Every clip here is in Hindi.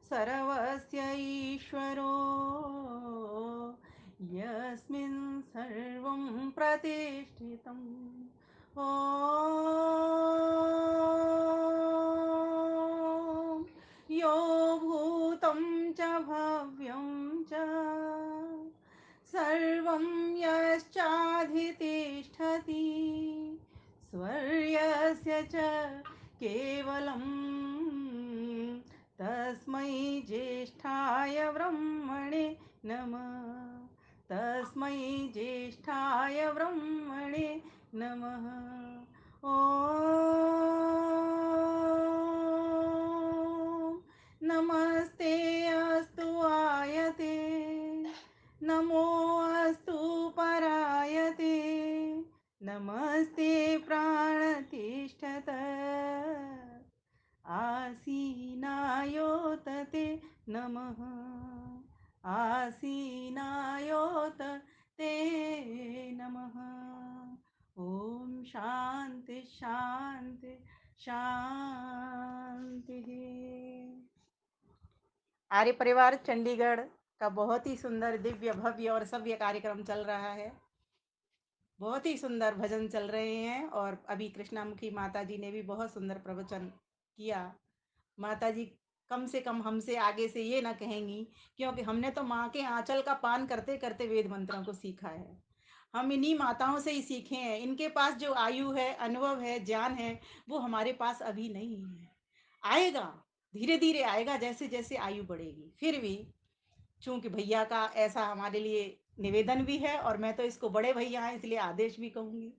सर्वस्य ईश्वरो यस्मिन् सर्वं प्रतिष्ठितम्। ॐ यो भूतं च भव्यं च सर्वं यश्चाधितिष्ठति स्वर्यस्य च केवलं तस्मै ज्येष्ठाय ब्रह्मणे नमः। तस्मै ज्येष्ठाय ब्रह्मणे नमः। ॐ नमस्ते अस्तु आयते नमो अस्तु परायते नमस्ते प्राणतिष्ठत आसीनायोतते नमः। आसीनायोत ते नमः। ओम शांति शांति शांति। आर्य परिवार चंडीगढ़ का बहुत ही सुंदर दिव्य भव्य और सभ्य कार्यक्रम चल रहा है। बहुत ही सुंदर भजन चल रहे हैं और अभी कृष्णामुखी माता जी ने भी बहुत सुंदर प्रवचन किया। माता जी कम से कम हमसे आगे से ये ना कहेंगी, क्योंकि हमने तो माँ के आंचल का पान करते करते वेद मंत्रों को सीखा है। हम इन्हीं माताओं से ही सीखे हैं। इनके पास जो आयु है, अनुभव है, ज्ञान है, वो हमारे पास अभी नहीं है। आएगा, धीरे धीरे आएगा, जैसे जैसे आयु बढ़ेगी। फिर भी चूंकि भैया का ऐसा हमारे लिए निवेदन भी है, और मैं तो इसको बड़े भैया हैं इसलिए आदेश भी कहूंगी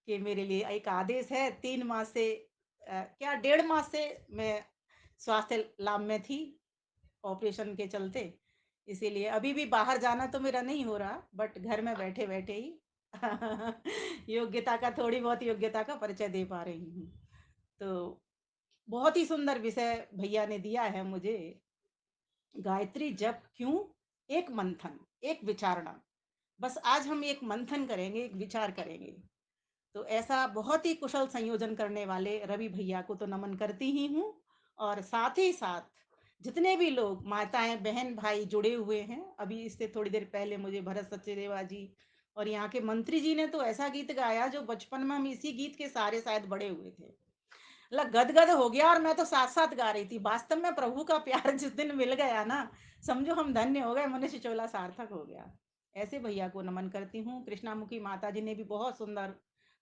कि मेरे लिए एक आदेश है। 3 मास से क्या 1.5 मास से मैं स्वास्थ्य लाभ में थी ऑपरेशन के चलते, इसीलिए अभी भी बाहर जाना तो मेरा नहीं हो रहा, बट घर में बैठे बैठे ही योग्यता का, थोड़ी बहुत योग्यता का परिचय दे पा रही हूँ। तो बहुत ही सुंदर विषय भैया ने दिया है मुझे। गायत्री जप क्यों, एक मंथन, एक विचारणा। बस आज हम एक मंथन करेंगे, एक विचार करेंगे। तो ऐसा बहुत ही कुशल संयोजन करने वाले रवि भैया को तो नमन करती ही हूँ, और साथ ही साथ जितने भी लोग माताएं बहन भाई जुड़े हुए हैं। अभी इससे थोड़ी देर पहले मुझे भरत सचदेवा जी और यहाँ के मंत्री जी ने तो ऐसा गीत गाया जो बचपन में हम इसी गीत के सारे शायद बड़े हुए थे। गदगद हो गया, और मैं तो साथ साथ गा रही थी। वास्तव में प्रभु का प्यार जिस दिन मिल गया ना, समझो हम धन्य हो गए, मनुष्य चोला सार्थक हो गया। ऐसे भैया को नमन करती हूँ। कृष्णामुखी माता जी ने भी बहुत सुंदर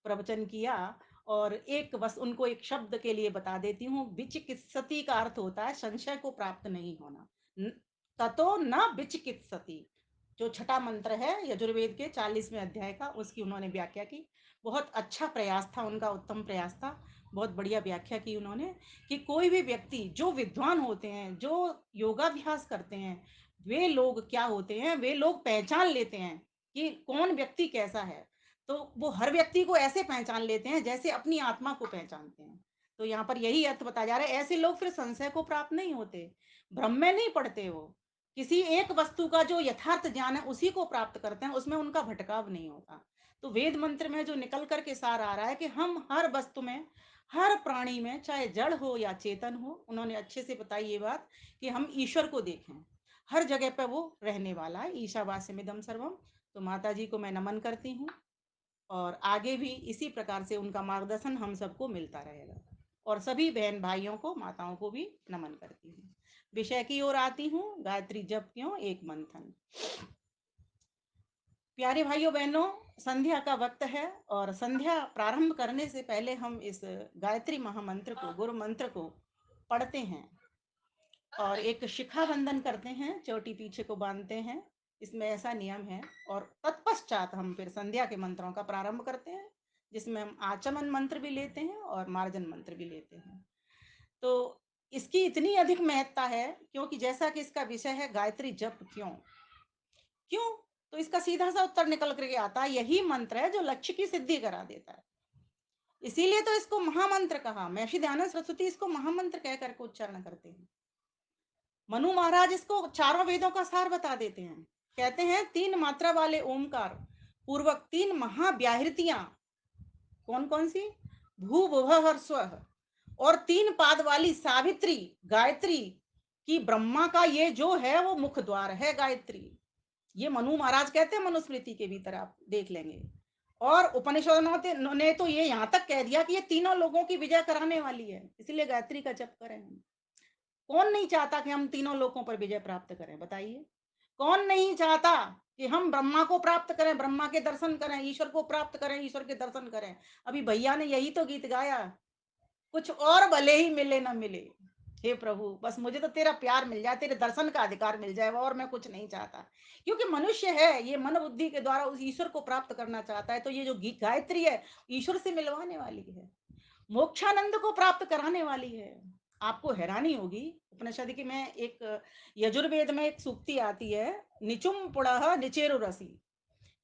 प्रवचन किया, और एक बस उनको एक शब्द के लिए बता देती हूँ। विचिकित्सति का अर्थ होता है संशय को प्राप्त नहीं होना। ततो न विचिकित्सति, जो छठा मंत्र है यजुर्वेद के 40वें अध्याय का, उसकी उन्होंने व्याख्या की। बहुत अच्छा प्रयास था उनका, उत्तम प्रयास था। बहुत बढ़िया व्याख्या की उन्होंने कि कोई भी व्यक्ति जो विद्वान होते हैं, जो योगाभ्यास करते हैं, वे लोग क्या होते हैं, वे लोग पहचान लेते हैं कि कौन व्यक्ति कैसा है। तो वो हर व्यक्ति को ऐसे पहचान लेते हैं जैसे अपनी आत्मा को पहचानते हैं। तो यहाँ पर यही अर्थ बताया जा रहा है। ऐसे लोग फिर संशय को प्राप्त नहीं होते, भ्रम में नहीं पड़ते। वो किसी एक वस्तु का जो यथार्थ ज्ञान है उसी को प्राप्त करते हैं, उसमें उनका भटकाव नहीं होता। तो वेद मंत्र में जो निकल करके सार आ रहा है कि हम हर वस्तु में, हर प्राणी में, चाहे जड़ हो या चेतन हो, उन्होंने अच्छे से बताई ये बात कि हम ईश्वर को देखें। हर जगह पर वो रहने वाला है। ईशावास्यमिदं सर्वम। तो माता जी को मैं नमन करती हूँ, और आगे भी इसी प्रकार से उनका मार्गदर्शन हम सबको मिलता रहेगा। और सभी बहन भाइयों को, माताओं को भी नमन करती हूँ। विषय की ओर आती हूँ। गायत्री जप क्यों, एक मंथन। प्यारे भाइयों बहनों, संध्या का वक्त है, और संध्या प्रारंभ करने से पहले हम इस गायत्री महामंत्र को, गुरु मंत्र को पढ़ते हैं, और एक शिखा बंधन करते हैं, चोटी पीछे को बांधते हैं। इसमें ऐसा नियम है। और तत्पश्चात हम फिर संध्या के मंत्रों का प्रारंभ करते हैं, जिसमें हम आचमन मंत्र भी लेते हैं और मार्जन मंत्र भी लेते हैं। तो इसकी इतनी अधिक महत्ता है क्योंकि जैसा कि इसका विषय है गायत्री जप क्यों। क्यों, तो इसका सीधा सा उत्तर निकल करके आता है, यही मंत्र है जो लक्ष्य की सिद्धि करा देता है। इसीलिए तो इसको महामंत्र कहा। महर्षि दयानंद सरस्वती इसको महामंत्र कह करके उच्चारण करते हैं। मनु महाराज इसको चारों वेदों का सार बता देते हैं। कहते हैं 3 मात्रा वाले ओमकार पूर्वक 3 महाव्याहृतियां, कौन कौन सी, भू भुव हर स्व, और 3 पाद वाली सावित्री, गायत्री, कि ब्रह्मा का ये जो है वो मुख द्वार है गायत्री। ये मनु महाराज कहते हैं, मनुस्मृति के भीतर आप देख लेंगे। और उपनिषदों ने तो ये यहाँ तक कह दिया कि ये तीनों लोगों की विजय कराने वाली है, इसलिए गायत्री का जप करें हम। कौन नहीं चाहता कि हम तीनों लोकों पर विजय प्राप्त करें, बताइए। कौन नहीं चाहता कि हम ब्रह्मा को प्राप्त करें, ब्रह्मा के दर्शन करें, ईश्वर को प्राप्त करें, ईश्वर के दर्शन करें। अभी भैया ने यही तो गीत गाया, कुछ और भले ही मिले ना मिले, हे प्रभु बस मुझे तो तेरा प्यार मिल जाए, तेरे दर्शन का अधिकार मिल जाए, और मैं कुछ नहीं चाहता। क्योंकि मनुष्य है, ये मन बुद्धि के द्वारा उस ईश्वर को प्राप्त करना चाहता है। तो ये जो गायत्री है, ईश्वर से मिलवाने वाली है, मोक्षानंद को प्राप्त कराने वाली है। आपको हैरानी होगी, उपनिषद की में एक यजुर्वेद में एक सूक्ति आती है, निचुम पुड़ह निचेरु रसी।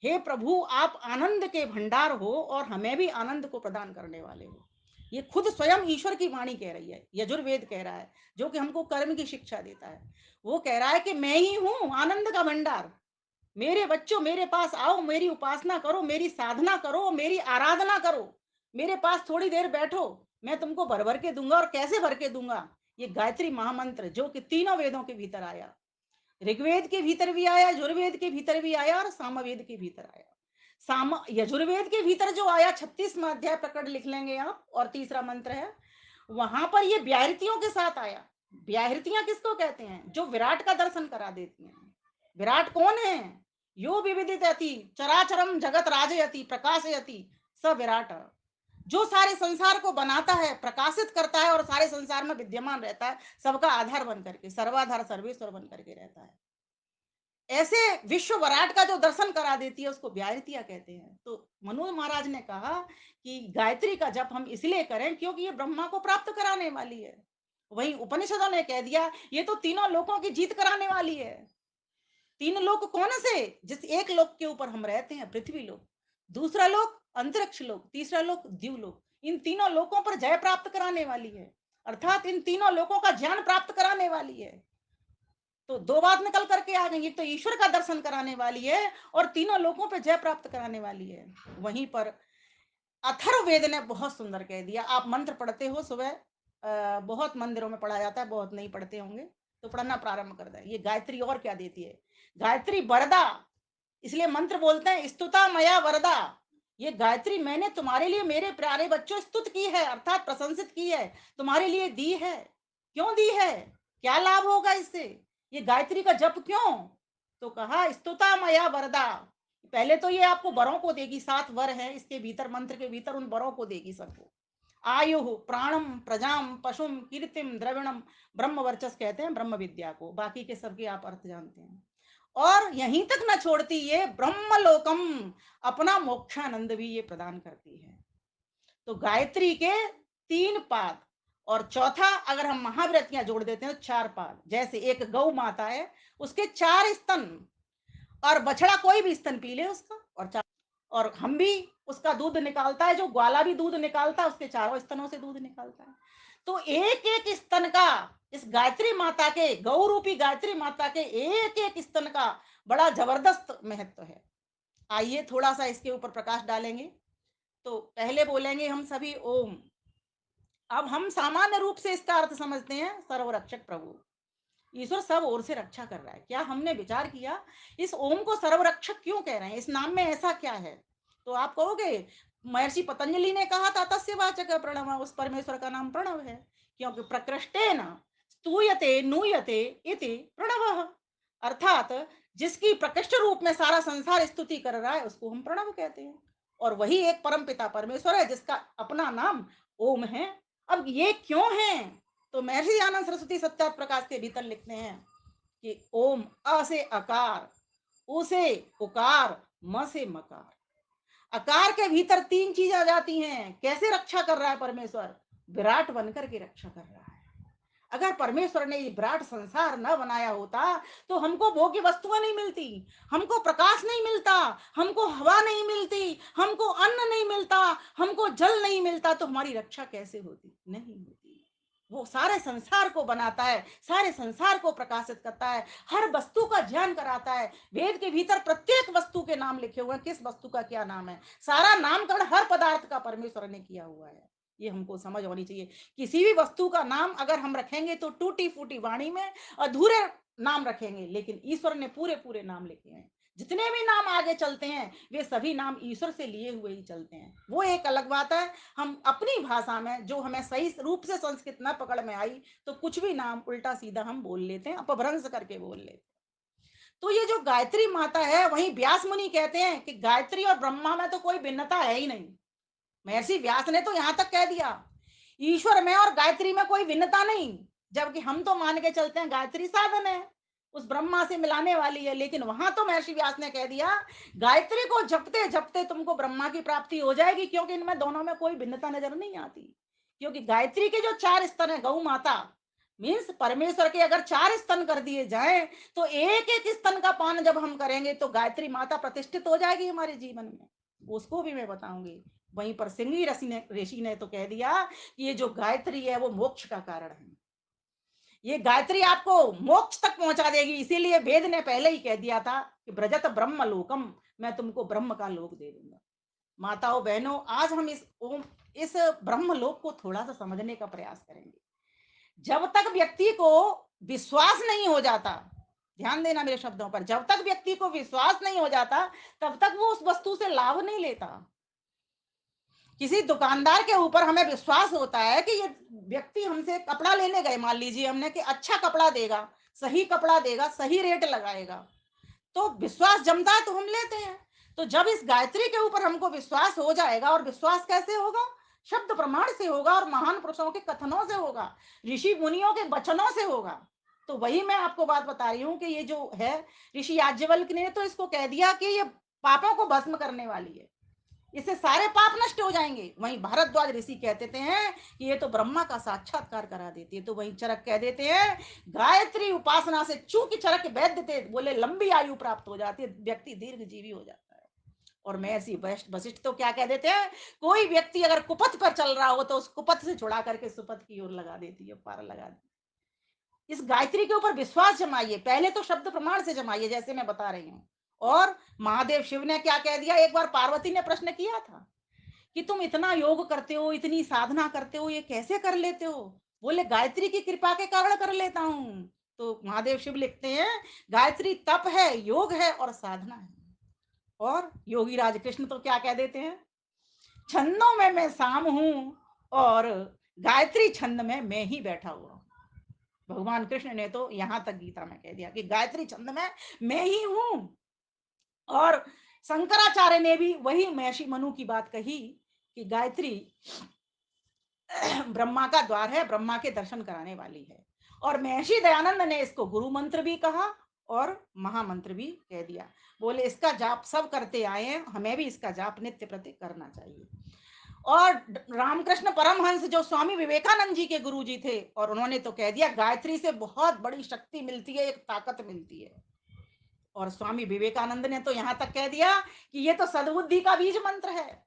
हे प्रभु आप आनंद के भंडार हो और हमें भी आनंद को प्रदान करने वाले हो। ये खुद स्वयं ईश्वर की वाणी कह रही है, यजुर्वेद कह रहा है, जो कि हमको कर्म की शिक्षा देता है। वो कह रहा है कि मैं ही हूं आनंद का भंडार। मेरे बच्चों मेरे पास आओ, मेरी उपासना करो, मेरी साधना करो, मेरी आराधना करो, मेरे पास थोड़ी देर बैठो, मैं तुमको भर भर के दूंगा। और कैसे भर के दूंगा? ये गायत्री महामंत्र जो कि तीनों वेदों के भीतर आया, ऋग्वेद के भीतर भी आया, यजुर्वेद के भीतर भी आया और सामवेद के भीतर आया। यजुर्वेद के भीतर जो आया 36वां अध्याय प्रकट लिख लेंगे आप, और तीसरा मंत्र है, वहां पर ये व्याहृतियों के साथ आया। व्याहृतियां किसको कहते हैं? जो विराट का दर्शन करा देती हैं। विराट कौन है? यो विविदितयति चराचरम जगत राजयति प्रकाशयति स विराट। जो सारे संसार को बनाता है, प्रकाशित करता है और सारे संसार में विद्यमान रहता है, सबका आधार बन करके, सर्वाधार सर्वेश्वर बन करके रहता है। ऐसे विश्व विराट का जो दर्शन करा देती है उसको व्याहृतियां कहते हैं। तो मनु महाराज ने कहा कि गायत्री का जप हम इसलिए करें क्योंकि ये ब्रह्मा को प्राप्त कराने वाली है। वहीं उपनिषदों ने कह दिया ये तो तीनों लोकों की जीत कराने वाली है। तीन लोक कौन से? जिस एक लोक के ऊपर हम रहते हैं, पृथ्वी लोक, दूसरा लोक अंतरिक्ष लोक, तीसरा लोक द्यूलोक। इन तीनों लोकों पर जय प्राप्त कराने वाली है, अर्थात इन तीनों लोकों का ज्ञान प्राप्त कराने वाली है। तो दो बात निकल करके आ गई, तो ईश्वर का दर्शन कराने वाली है और तीनों लोकों पे जय प्राप्त कराने वाली है। वहीं पर अथर्ववेद ने बहुत सुंदर कह दिया। आप मंत्र पढ़ते हो सुबह, बहुत मंदिरों में पढ़ा जाता है, बहुत नहीं पढ़ते होंगे तो पढ़ना प्रारंभ कर दें। ये गायत्री और क्या देती है? गायत्री वरदा, इसलिए मंत्र बोलते हैं स्तुता मया वरदा। ये गायत्री मैंने तुम्हारे लिए मेरे प्यारे बच्चों स्तुत की है, अर्थात प्रशंसित की है, तुम्हारे लिए दी है। क्यों दी है? क्या लाभ होगा इससे? ये गायत्री का जप क्यों? तो कहा स्तुता मया वरदा। पहले तो ये आपको वरों को देगी, 7 वर है इसके भीतर, मंत्र के भीतर, उन वरों को देगी सबको। आयु प्राणम प्रजाम पशुम कीर्तिम द्रविणम, ब्रह्म वर्चस कहते हैं ब्रह्म विद्या को, बाकी के सबके आप अर्थ जानते हैं। और यहीं तक न छोड़ती, ये ब्रह्मलोकम, अपना मोक्षानंद भी ये प्रदान करती है। तो गायत्री के 3 पाद, और चौथा अगर हम महाव्रतियां जोड़ देते हैं तो 4 पाद। जैसे एक गौ माता है, उसके 4 स्तन, और बछड़ा कोई भी स्तन पी ले उसका, और हम भी उसका दूध निकालता है, जो ग्वाला भी दूध निकालता है उसके चारों स्तनों से दूध निकालता है। तो एक एक स्तन का, इस गायत्री माता के, गौ रूपी गायत्री माता के एक एक स्तन का बड़ा जबरदस्त महत्व है। आइए थोड़ा सा इसके ऊपर प्रकाश डालेंगे। तो पहले बोलेंगे हम सभी ओम। अब हम सामान्य रूप से इसका अर्थ समझते हैं सर्वरक्षक प्रभु, ईश्वर सब ओर से रक्षा कर रहा है। क्या हमने विचार किया इस ओम को सर्वरक्षक क्यों कह रहे हैं? इस नाम में ऐसा क्या है? तो आप कहोगे महर्षि पतंजलि ने कहा था तस्य वाचक प्रणव, उस परमेश्वर का नाम प्रणव है, क्योंकि प्रकृष्टे न स्तूयते नूयते इति प्रणव, अर्थात जिसकी प्रकृष्ट रूप में सारा संसार स्तुति कर रहा है उसको हम प्रणव कहते हैं। और वही एक परम पिता परमेश्वर है जिसका अपना नाम ओम है। अब ये क्यों है? तो महर्षि आनंद सरस्वती सत्यार्थ प्रकाश के भीतर लिखते हैं कि ओम अ से अकार, उ से उकार, म से मकार। अकार के भीतर 3 चीज आ जाती हैं। कैसे रक्षा कर रहा है परमेश्वर? विराट बनकर के रक्षा कर रहा है। अगर परमेश्वर ने ये विराट संसार न बनाया होता तो हमको भोग्य वस्तुएं नहीं मिलती, हमको प्रकाश नहीं मिलता, हमको हवा नहीं मिलती, हमको अन्न नहीं मिलता, हमको जल नहीं मिलता, तो हमारी रक्षा कैसे होती? नहीं होती। वो सारे संसार को बनाता है, सारे संसार को प्रकाशित करता है, हर वस्तु का ज्ञान कराता है। वेद के भीतर प्रत्येक वस्तु के नाम लिखे हुए हैं, किस वस्तु का क्या नाम है, सारा नामकरण हर पदार्थ का परमेश्वर ने किया हुआ है। ये हमको समझ होनी चाहिए। किसी भी वस्तु का नाम अगर हम रखेंगे तो टूटी-फूटी वाणी में अधूरे नाम रखेंगे, लेकिन ईश्वर ने पूरे-पूरे नाम लिखे हैं। जितने भी नाम आगे चलते हैं, वे सभी नाम ईश्वर से लिए हुए ही चलते हैं। वो एक अलग बात है, हम अपनी भाषा में जो हमें सही रूप से संस्कृत ना पकड़ में आई, तो कुछ भी नाम उल्टा-सीधा हम बोल लेते हैं, अपभ्रंश करके बोल लेते हैं। तो ये जो गायत्री माता है, वहीं व्यास मुनि कहते हैं कि गायत्री और ब्रह्मा में तो कोई भिन्नता है ही नहीं। महर्षि व्यास ने तो यहां तक कह दिया, ईश्वर में और गायत्री में कोई भिन्नता नहीं, जबकि हम तो मान के चलते हैं गायत्री साधन है, उस ब्रह्मा से मिलाने वाली है। लेकिन वहां तो महर्षि व्यास ने कह दिया, गायत्री को जपते जपते तुमको ब्रह्मा की प्राप्ति हो जाएगी, क्योंकि इनमें दोनों में कोई भिन्नता नजर नहीं आती। क्योंकि गायत्री के जो 4 स्तन है, गौ माता मीन्स परमेश्वर के अगर 4 स्तन कर दिए जाएं, तो एक एक स्तन का पान जब हम करेंगे तो गायत्री माता प्रतिष्ठित हो जाएगी हमारे जीवन में। उसको भी मैं बताऊंगी। वहीं पर सिंगी ऋषि ने तो कह दिया कि ये जो गायत्री है वो मोक्ष का कारण है, ये गायत्री आपको मोक्ष तक पहुंचा देगी। इसीलिए वेद ने पहले ही कह दिया था कि ब्रजत ब्रह्म लोकम, मैं तुमको ब्रह्म का लोक दे दूंगा। माताओं बहनों, आज हम इस ब्रह्म लोक को थोड़ा सा समझने का प्रयास करेंगे। जब तक व्यक्ति को विश्वास नहीं हो जाता, ध्यान देना मेरे शब्दों पर, जब तक व्यक्ति को विश्वास नहीं हो जाता, तब तक वो उस वस्तु से लाभ नहीं लेता। किसी दुकानदार के ऊपर हमें विश्वास होता है कि ये व्यक्ति हमसे कपड़ा लेने गए, मान लीजिए हमने, कि अच्छा कपड़ा देगा, सही कपड़ा देगा, सही रेट लगाएगा, तो विश्वास जमता है तो हम लेते हैं। तो जब इस गायत्री के ऊपर हमको विश्वास हो जाएगा, और विश्वास कैसे होगा? शब्द प्रमाण से होगा, और महान पुरुषों के कथनों से होगा, ऋषि मुनियों के वचनों से होगा। तो वही मैं आपको बात बता रही हूँ कि ये जो है, ऋषि याज्ञवल्क्य ने तो इसको कह दिया कि ये पापों को भस्म करने वाली है, इससे सारे पाप नष्ट हो जाएंगे। वहीं भारद्वाज ऋषि कहते हैं कि ये तो ब्रह्मा का साक्षात्कार करा देती है। तो वहीं चरक कह देते हैं, गायत्री उपासना से चूंकि चरक वैद्य थे, बोले लंबी आयु प्राप्त हो जाती है, व्यक्ति दीर्घ जीवी हो जाता है। और महर्षि वशिष्ठ तो क्या कह देते हैं, कोई व्यक्ति अगर कुपथ पर चल रहा हो तो उस कुपथ से छुड़ा करके सुपथ की ओर लगा देती है, पार लगा देती है। इस गायत्री के ऊपर विश्वास जमाइए, पहले तो शब्द प्रमाण से जमाइए, जैसे मैं बता रही हूँ। और महादेव शिव ने क्या कह दिया, एक बार पार्वती ने प्रश्न किया था कि तुम इतना योग करते हो, इतनी साधना करते हो, ये कैसे कर लेते हो? बोले गायत्री की कृपा के कारण कर लेता हूं। तो महादेव शिव लिखते हैं, गायत्री तप है, योग है और साधना है। और योगी राज कृष्ण तो क्या कह देते हैं, छंदों में मैं शाम हूं, और गायत्री छंद में मैं ही बैठा हुआ हूं। भगवान कृष्ण ने तो यहां तक गीता में कह दिया कि गायत्री छंद में मैं ही हूं। और शंकराचार्य ने भी वही महर्षि मनु की बात कही कि गायत्री ब्रह्मा का द्वार है, ब्रह्मा के दर्शन कराने वाली है। और महर्षि दयानंद ने इसको गुरु मंत्र भी कहा और महामंत्र भी कह दिया। बोले इसका जाप सब करते आए हैं, हमें भी इसका जाप नित्य प्रति करना चाहिए। और रामकृष्ण परमहंस जो स्वामी विवेकानंद जी के गुरु जी थे, और उन्होंने तो कह दिया गायत्री से बहुत बड़ी शक्ति मिलती है, एक ताकत मिलती है। और स्वामी विवेकानंद ने तो यहां तक कह दिया कि ये तो सद्बुद्धि का बीज मंत्र है,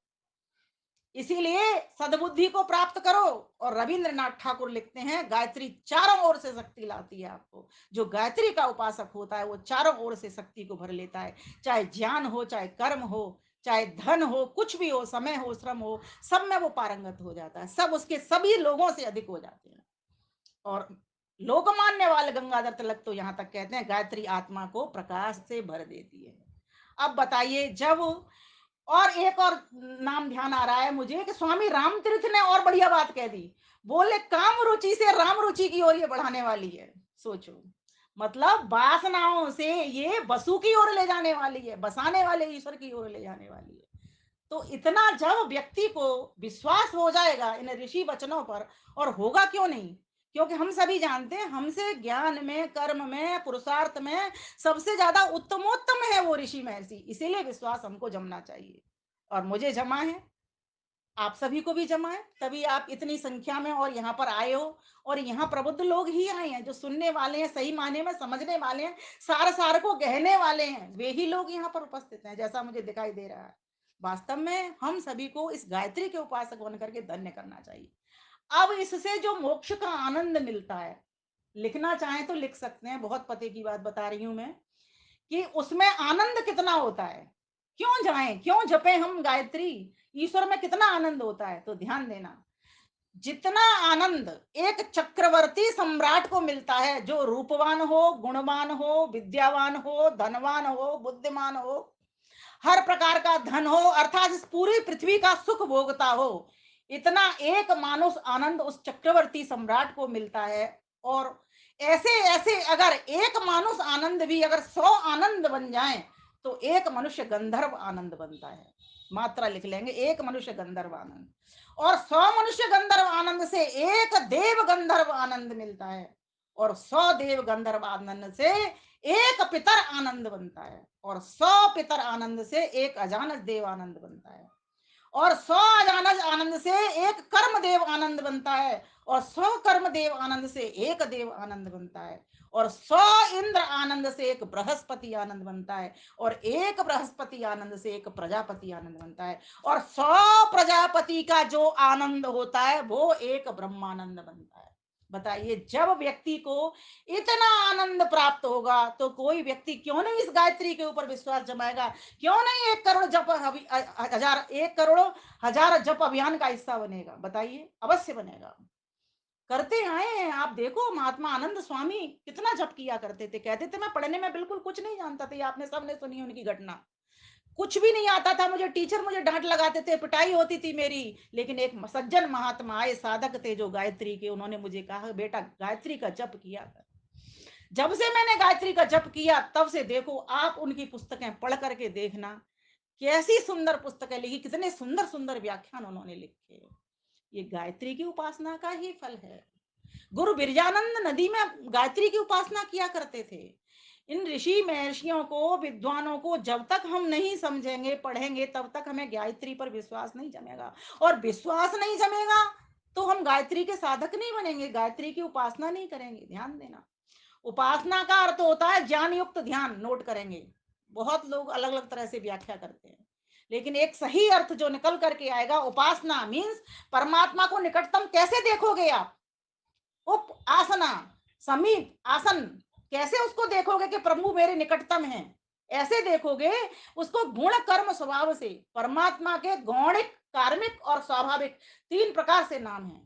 इसीलिए सद्बुद्धि को प्राप्त करो। और रविंद्रनाथ ठाकुर लिखते हैं, गायत्री चारों ओर से शक्ति लाती है आपको। जो गायत्री का उपासक होता है वो चारों ओर से शक्ति को भर लेता है, चाहे ज्ञान हो, चाहे कर्म हो, चाहे धन हो, कुछ भी हो, समय हो, श्रम हो, सब में वो पारंगत हो जाता है, सब उसके सभी लोगों से अधिक हो जाते हैं। और लोकमान्य वाले गंगाधर तिलक तो यहां तक कहते हैं, गायत्री आत्मा को प्रकाश से भर देती है। अब बताइए, जब और एक और नाम ध्यान आ रहा है मुझे कि स्वामी रामतीर्थ ने और बढ़िया बात कह दी। बोले काम रुचि से राम रुचि की ओर ये बढ़ाने वाली है। सोचो, मतलब वासनाओं से ये वसु की ओर ले जाने वाली है, बसाने वाले ईश्वर की ओर ले जाने वाली है। तो इतना जब व्यक्ति को विश्वास हो जाएगा इन ऋषि वचनों पर, और होगा क्यों नहीं, क्योंकि हम सभी जानते हैं हमसे ज्ञान में, कर्म में, पुरुषार्थ में सबसे ज्यादा उत्तमोत्तम है वो ऋषि महर्षि, इसीलिए विश्वास हमको जमना चाहिए। और मुझे जमा है, आप सभी को भी जमा है, तभी आप इतनी संख्या में और यहाँ पर आए हो। और यहाँ प्रबुद्ध लोग ही आए हैं, जो सुनने वाले हैं, सही माने में समझने वाले हैं, सार सार को गहने वाले हैं, वे ही लोग यहाँ पर उपस्थित हैं, जैसा मुझे दिखाई दे रहा है। वास्तव में हम सभी को इस गायत्री के उपासक बन करके धन्य करना चाहिए। अब इससे जो मोक्ष का आनंद मिलता है, लिखना चाहें तो लिख सकते हैं, बहुत पते की बात बता रही हूं मैं, कि उसमें आनंद कितना होता है। क्यों जाएं, क्यों जपे हम गायत्री, ईश्वर में कितना आनंद होता है। तो ध्यान देना, जितना आनंद एक चक्रवर्ती सम्राट को मिलता है, जो रूपवान हो, गुणवान हो, विद्यावान हो, धनवान हो, बुद्धिमान हो, हर प्रकार का धन हो, अर्थात इस पूरी पृथ्वी का सुख भोगता हो, इतना एक मानुष आनंद उस चक्रवर्ती सम्राट को मिलता है। और ऐसे ऐसे अगर एक मानुष आनंद भी अगर 100 आनंद बन जाए, तो एक मनुष्य गंधर्व आनंद बनता है। मात्रा लिख लेंगे, एक मनुष्य गंधर्व आनंद। और 100 मनुष्य गंधर्व आनंद से एक देव गंधर्व आनंद मिलता है। और 100 देव गंधर्व आनंद से एक पितर आनंद बनता है। और 100 पितर आनंद से एक अजानस देव आनंद बनता है। और 100 अजानस आनंद से एक कर्म देव आनंद बनता है। और 100 कर्म देव आनंद से एक देव आनंद बनता है। और 100 इंद्र आनंद से एक बृहस्पति आनंद बनता है। और एक बृहस्पति आनंद से एक प्रजापति आनंद बनता है। और 100 प्रजापति का जो आनंद होता है, वो एक ब्रह्मानंद बनता है। बताइए, जब व्यक्ति को इतना आनंद प्राप्त होगा, तो कोई व्यक्ति क्यों नहीं इस गायत्री के ऊपर विश्वास जमाएगा? क्यों नहीं 1 करोड़ जप हजार, 1 करोड़ हजार जप अभियान का हिस्सा बनेगा? बताइए, अवश्य बनेगा। करते आए हैं। आप देखो, महात्मा आनंद स्वामी कितना जप किया करते थे। कहते थे, मैं पढ़ने में बिल्कुल कुछ नहीं जानता था। ये आपने सबने सुनी उनकी घटना। कुछ भी नहीं आता था मुझे, टीचर मुझे डांट लगाते थे, पिटाई होती थी मेरी। लेकिन एक सज्जन महात्मा आए, साधक थे जो गायत्री के, उन्होंने मुझे कहा, बेटा गायत्री का जप किया कर। जब से मैंने गायत्री का जप किया, तब से देखो, आप उनकी पुस्तकें पढ़ करके देखना, कैसी सुंदर पुस्तकें लिखी, कितने सुंदर सुंदर व्याख्यान उन्होंने लिखे। ये गायत्री की उपासना का ही फल है। गुरु बिरजानंद नदी में गायत्री की उपासना किया करते थे। इन ऋषि महर्षियों को, विद्वानों को जब तक हम नहीं समझेंगे, पढ़ेंगे, तब तक हमें गायत्री पर विश्वास नहीं जमेगा। और विश्वास नहीं जमेगा, तो हम गायत्री के साधक नहीं बनेंगे, गायत्री की उपासना नहीं करेंगे। ध्यान देना, उपासना का अर्थ होता है ज्ञान युक्त ध्यान। नोट करेंगे, बहुत लोग अलग अलग तरह से व्याख्या करते हैं, लेकिन एक सही अर्थ जो निकल करके आएगा, उपासना मीन्स परमात्मा को निकटतम कैसे देखोगे आप? उप आसना, समीप आसन, कैसे उसको देखोगे कि प्रभु मेरे निकटतम है? ऐसे देखोगे उसको गुण कर्म स्वभाव से। परमात्मा के गौणिक, कार्मिक और स्वाभाविक 3 प्रकार से नाम है।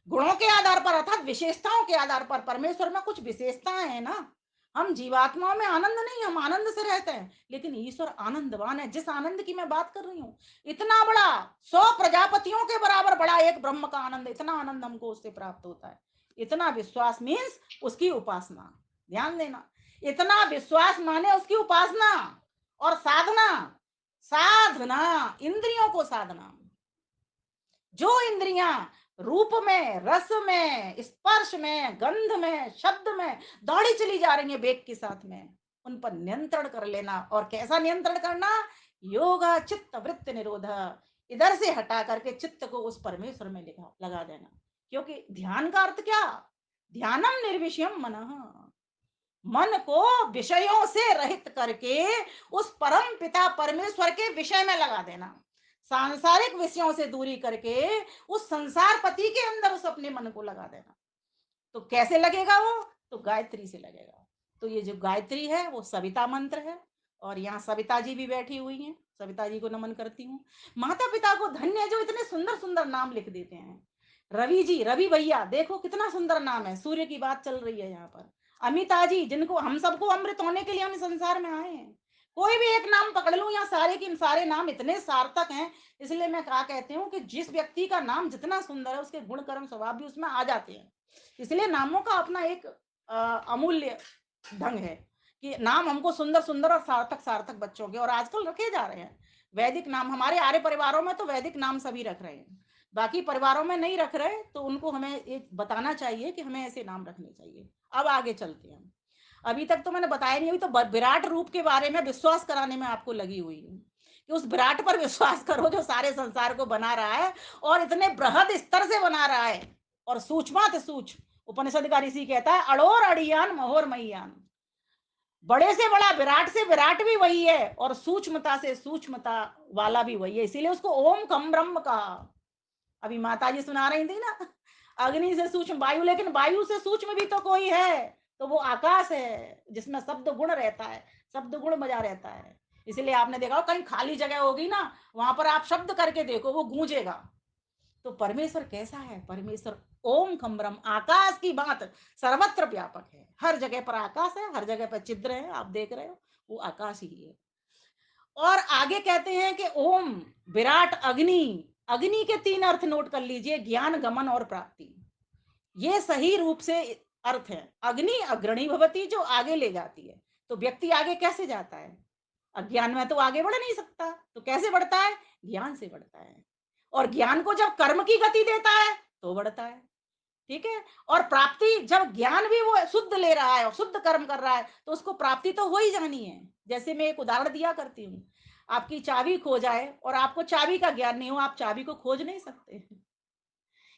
गुणों के आधार पर, अर्थात विशेषताओं के आधार पर, परमेश्वर में कुछ विशेषताएं हैं ना। हम जीवात्माओं में आनंद नहीं, हम आनंद से रहते हैं, लेकिन ईश्वर आनंदवान है। जिस आनंद की मैं बात कर रही हूँ, इतना बड़ा, 100 प्रजापतियों के बराबर बड़ा एक ब्रह्म का आनंद, इतना आनंद हमको उससे प्राप्त होता है। इतना विश्वास मीन्स उसकी उपासना। ध्यान देना, इतना विश्वास माने उसकी उपासना। और साधना, साधना इंद्रियों को साधना। जो इंद्रियां रूप में, रस में, स्पर्श में, गंध में, शब्द में दौड़ी चली जा रही है वेग के साथ में, उन पर नियंत्रण कर लेना। और कैसा नियंत्रण करना? योगा चित्त वृत्ति निरोध। इधर से हटा करके चित्त को उस परमेश्वर में लगा देना। क्योंकि ध्यान का अर्थ क्या? ध्यानम निर्विषयम मन, मन को विषयों से रहित करके उस परम पिता परमेश्वर के विषय में लगा देना। सांसारिक विषयों से दूरी करके उस संसार पति के अंदर उस अपने मन को लगा देना। तो कैसे लगेगा वो? तो गायत्री से लगेगा। तो ये जो गायत्री है वो सविता मंत्र है। और यहाँ सविता जी भी बैठी हुई हैं, सविता जी को नमन करती हूँ। माता पिता को धन्य है जो इतने सुंदर सुंदर नाम लिख देते हैं। रवि जी, रवि भैया, देखो कितना सुंदर नाम है। सूर्य की बात चल रही है यहाँ पर। अमिता जी, जिनको हम सबको अमृत होने के लिए हम संसार में आए हैं। कोई भी एक नाम पकड़ लूं, यहाँ सारे के सारे नाम इतने सार्थक हैं। इसलिए मैं कहा कहती हूँ कि जिस व्यक्ति का नाम जितना सुंदर है, उसके गुण कर्म स्वभाव भी उसमें आ जाते हैं। इसलिए नामों का अपना एक अमूल्य ढंग है कि नाम हमको सुंदर सुंदर और सार्थक सार्थक बच्चों के, और आजकल रखे जा रहे हैं वैदिक नाम। हमारे आर्य परिवारों में तो वैदिक नाम सभी रख रहे हैं, बाकी परिवारों में नहीं रख रहे, तो उनको हमें एक बताना चाहिए कि हमें ऐसे नाम रखने चाहिए। अब आगे चलते हैं। अभी तक तो मैंने बताया नहीं, अभी तो विराट रूप के बारे में विश्वास कराने में आपको लगी हुई हूँ कि उस विराट पर विश्वास करो जो सारे संसार को बना रहा है, और इतने बृहद स्तर से बना रहा है। और सूक्ष्मात सूक्ष्म, उपनिषद का ऋषि कहता है, अड़ोर अड़ियान महोर मैयान। बड़े से बड़ा विराट से विराट भी वही है, और सूक्ष्मता से सूक्ष्मता वाला भी वही है, इसीलिए उसको ओम कम ब्रह्म कहा। अभी माता जी सुना रही थी ना, अग्नि से सूक्ष्म वायु, लेकिन वायु से सूक्ष्म भी तो कोई है, तो वो आकाश है जिसमें शब्द गुण रहता है, शब्द गुण बजा रहता है। इसलिए आपने देखा हो, कहीं खाली जगह होगी ना, वहां पर आप शब्द करके देखो, वो गूंजेगा। तो परमेश्वर कैसा है? परमेश्वर ओम खम ब्रह्म, आकाश की बात सर्वत्र व्यापक है। हर जगह पर आकाश है, हर जगह पर छिद्र है, आप देख रहे हो, वो आकाश ही है। और आगे कहते हैं कि ओम विराट अग्नि, अग्नि के 3 अर्थ नोट कर लीजिए, ज्ञान, गमन और प्राप्ति। ये सही रूप से अर्थ है। अग्नि अग्रणी भवती, जो आगे ले जाती है। तो व्यक्ति आगे कैसे जाता है? अज्ञान में तो आगे बढ़ नहीं सकता, तो कैसे बढ़ता है? ज्ञान से बढ़ता है। और ज्ञान को जब कर्म की गति देता है तो बढ़ता है। ठीक है। और प्राप्ति, जब ज्ञान भी वो शुद्ध ले रहा है और शुद्ध कर्म कर रहा है, तो उसको प्राप्ति तो हो ही जानी है। जैसे मैं एक उदाहरण दिया करती हूँ, आपकी चाबी खो जाए और आपको चाबी का ज्ञान नहीं हो, आप चाबी को खोज नहीं सकते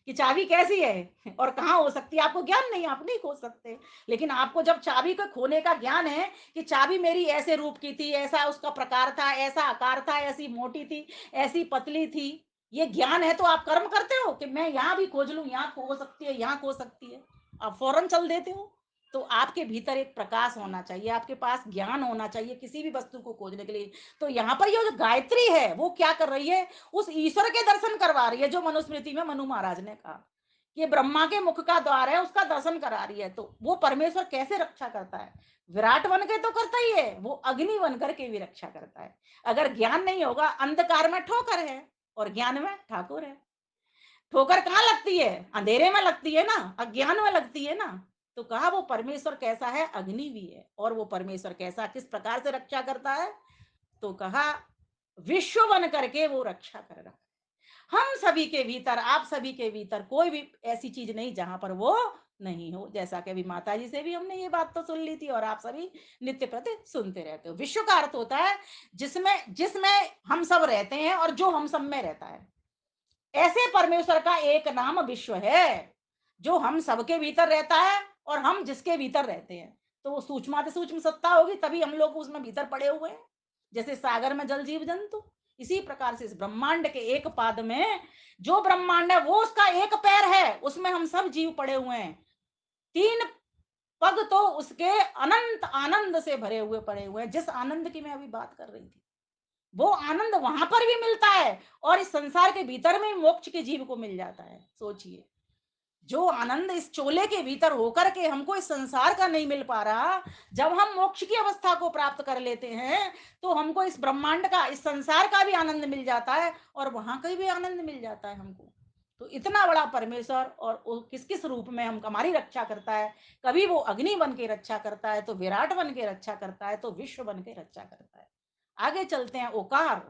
कि चाबी कैसी है और कहाँ हो सकती है, आपको ज्ञान नहीं, आप नहीं खोज सकते। लेकिन आपको जब चाबी को खोने का ज्ञान है कि चाबी मेरी ऐसे रूप की थी, ऐसा उसका प्रकार था, ऐसा आकार था, ऐसी मोटी थी, ऐसी पतली थी, ये ज्ञान है, तो आप कर्म करते हो कि मैं यहाँ भी खोज लूं, यहाँ खो सकती है, यहाँ खो सकती है, आप फौरन चल देते हो। तो आपके भीतर एक प्रकाश होना चाहिए, आपके पास ज्ञान होना चाहिए किसी भी वस्तु को खोजने के लिए। तो यहाँ पर ये जो गायत्री है वो क्या कर रही है? उस ईश्वर के दर्शन करवा रही है, जो मनुस्मृति में मनु महाराज ने कहा कि ब्रह्मा के मुख का द्वार है, उसका दर्शन करा रही है। तो वो परमेश्वर कैसे रक्षा करता है? विराट बन के तो करता ही है, वो अग्नि बन करके भी रक्षा करता है। अगर ज्ञान नहीं होगा, अंधकार में ठोकर है और ज्ञान में ठाकुर है। ठोकर कहाँ लगती है? अंधेरे में लगती है ना, अज्ञान में लगती है ना। तो कहा वो परमेश्वर कैसा है? अग्नि भी है। और वो परमेश्वर कैसा, किस प्रकार से रक्षा करता है? तो कहा विश्व बन करके वो रक्षा कर रहा है। हम सभी के भीतर, आप सभी के भीतर कोई भी ऐसी चीज नहीं जहां पर वो नहीं हो। जैसा कि अभी माता जी से भी हमने ये बात तो सुन ली थी और आप सभी नित्य प्रति सुनते रहते हो। विश्व का अर्थ होता है जिसमें जिसमें हम सब रहते हैं और जो हम सब में रहता है। ऐसे परमेश्वर का एक नाम विश्व है, जो हम सबके भीतर रहता है और हम जिसके भीतर रहते हैं। तो वो सूक्ष्माति सूक्ष्म सत्ता होगी, तभी हम लोग उसमें भीतर पड़े हुए हैं। जैसे सागर में जल जीव जंतु, इसी प्रकार से इस ब्रह्मांड के एक पाद में जो ब्रह्मांड है वो उसका एक पैर है, उसमें हम सब जीव पड़े हुए हैं। 3 पग तो उसके अनंत आनंद से भरे हुए पड़े हुए हैं। जिस आनंद की मैं अभी बात कर रही थी, वो आनंद वहां पर भी मिलता है और इस संसार के भीतर में मोक्ष के जीव को मिल जाता है। सोचिए, जो आनंद इस चोले के भीतर होकर के हमको इस संसार का नहीं मिल पा रहा, जब हम मोक्ष की अवस्था को प्राप्त कर लेते हैं तो हमको इस ब्रह्मांड का, इस संसार का भी आनंद मिल जाता है और वहां का भी आनंद मिल जाता है हमको। तो इतना बड़ा परमेश्वर, और वो किस किस रूप में हम हमारी रक्षा करता है। कभी वो अग्नि बन के रक्षा करता है, तो विराट बन के रक्षा करता है, तो विश्व बन के रक्षा करता है। आगे चलते हैं। ओकार,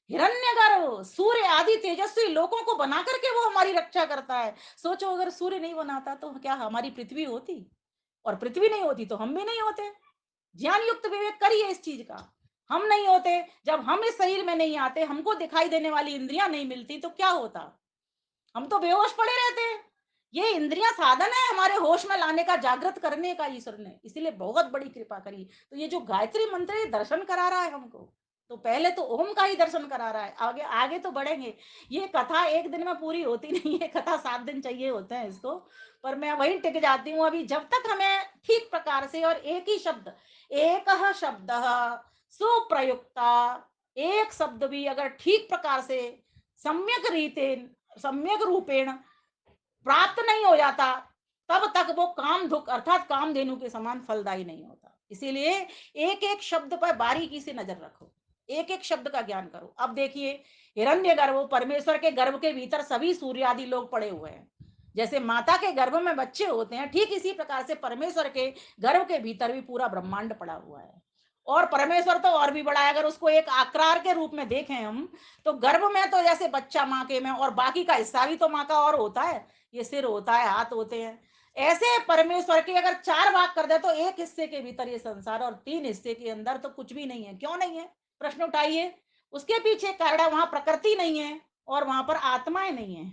हिरण्यगर्भ, सूर्य आदि तेजस्वी लोगों को बना करके वो हमारी रक्षा करता है। सोचो, अगर सूर्य नहीं बनाता तो क्या हमारी पृथ्वी होती? और पृथ्वी नहीं होती तो हम भी नहीं होते। ज्ञान युक्त विवेक करिए इस चीज का। हम नहीं होते, जब हम इस शरीर में नहीं आते, हमको दिखाई देने वाली इंद्रियां नहीं मिलती, तो क्या होता? हम तो बेहोश पड़े रहते हैं। ये इंद्रियां साधन है हमारे होश में लाने का, जागृत करने का ईश्वर ने, इसीलिए बहुत बड़ी कृपा करी। तो ये जो गायत्री मंत्र है, दर्शन करा रहा है हमको। तो पहले तो ओम का ही दर्शन करा रहा है, आगे आगे तो बढ़ेंगे। ये कथा एक दिन में पूरी होती नहीं है, कथा 7 दिन चाहिए होते हैं इसको। पर मैं वहीं टिक जाती हूँ अभी, जब तक हमें ठीक प्रकार से, और एक ही शब्द, एक शब्द सुप्रयुक्ता, एक शब्द भी अगर ठीक प्रकार से सम्यक रीते, सम्यक रूपेण प्राप्त नहीं हो जाता, तब तक वो काम धुक अर्थात कामधेनु के समान फलदायी नहीं होता। इसीलिए एक एक शब्द पर बारीकी से नजर रखो, एक एक शब्द का ज्ञान करो। अब देखिए, हिरण्य गर्भ, परमेश्वर के गर्भ के भीतर सभी सूर्य आदि लोग पड़े हुए हैं। जैसे माता के गर्भ में बच्चे होते हैं, ठीक इसी प्रकार से परमेश्वर के गर्भ के भीतर भी पूरा ब्रह्मांड पड़ा हुआ है। और परमेश्वर तो और भी बड़ा है। अगर उसको एक आकार के रूप में देखें हम, तो गर्भ में तो जैसे बच्चा माँ के में, और बाकी का हिस्सा भी तो माँ का और होता है। ये सिर होता है, हाथ होते हैं। ऐसे परमेश्वर के अगर 4 भाग कर दे, तो एक हिस्से के भीतर ये संसार, और 3 हिस्से के अंदर तो कुछ भी नहीं है। क्यों नहीं है? प्रश्न उठाइए। उसके पीछे कारण है, वहां प्रकृति नहीं है और वहां पर आत्माएं नहीं है।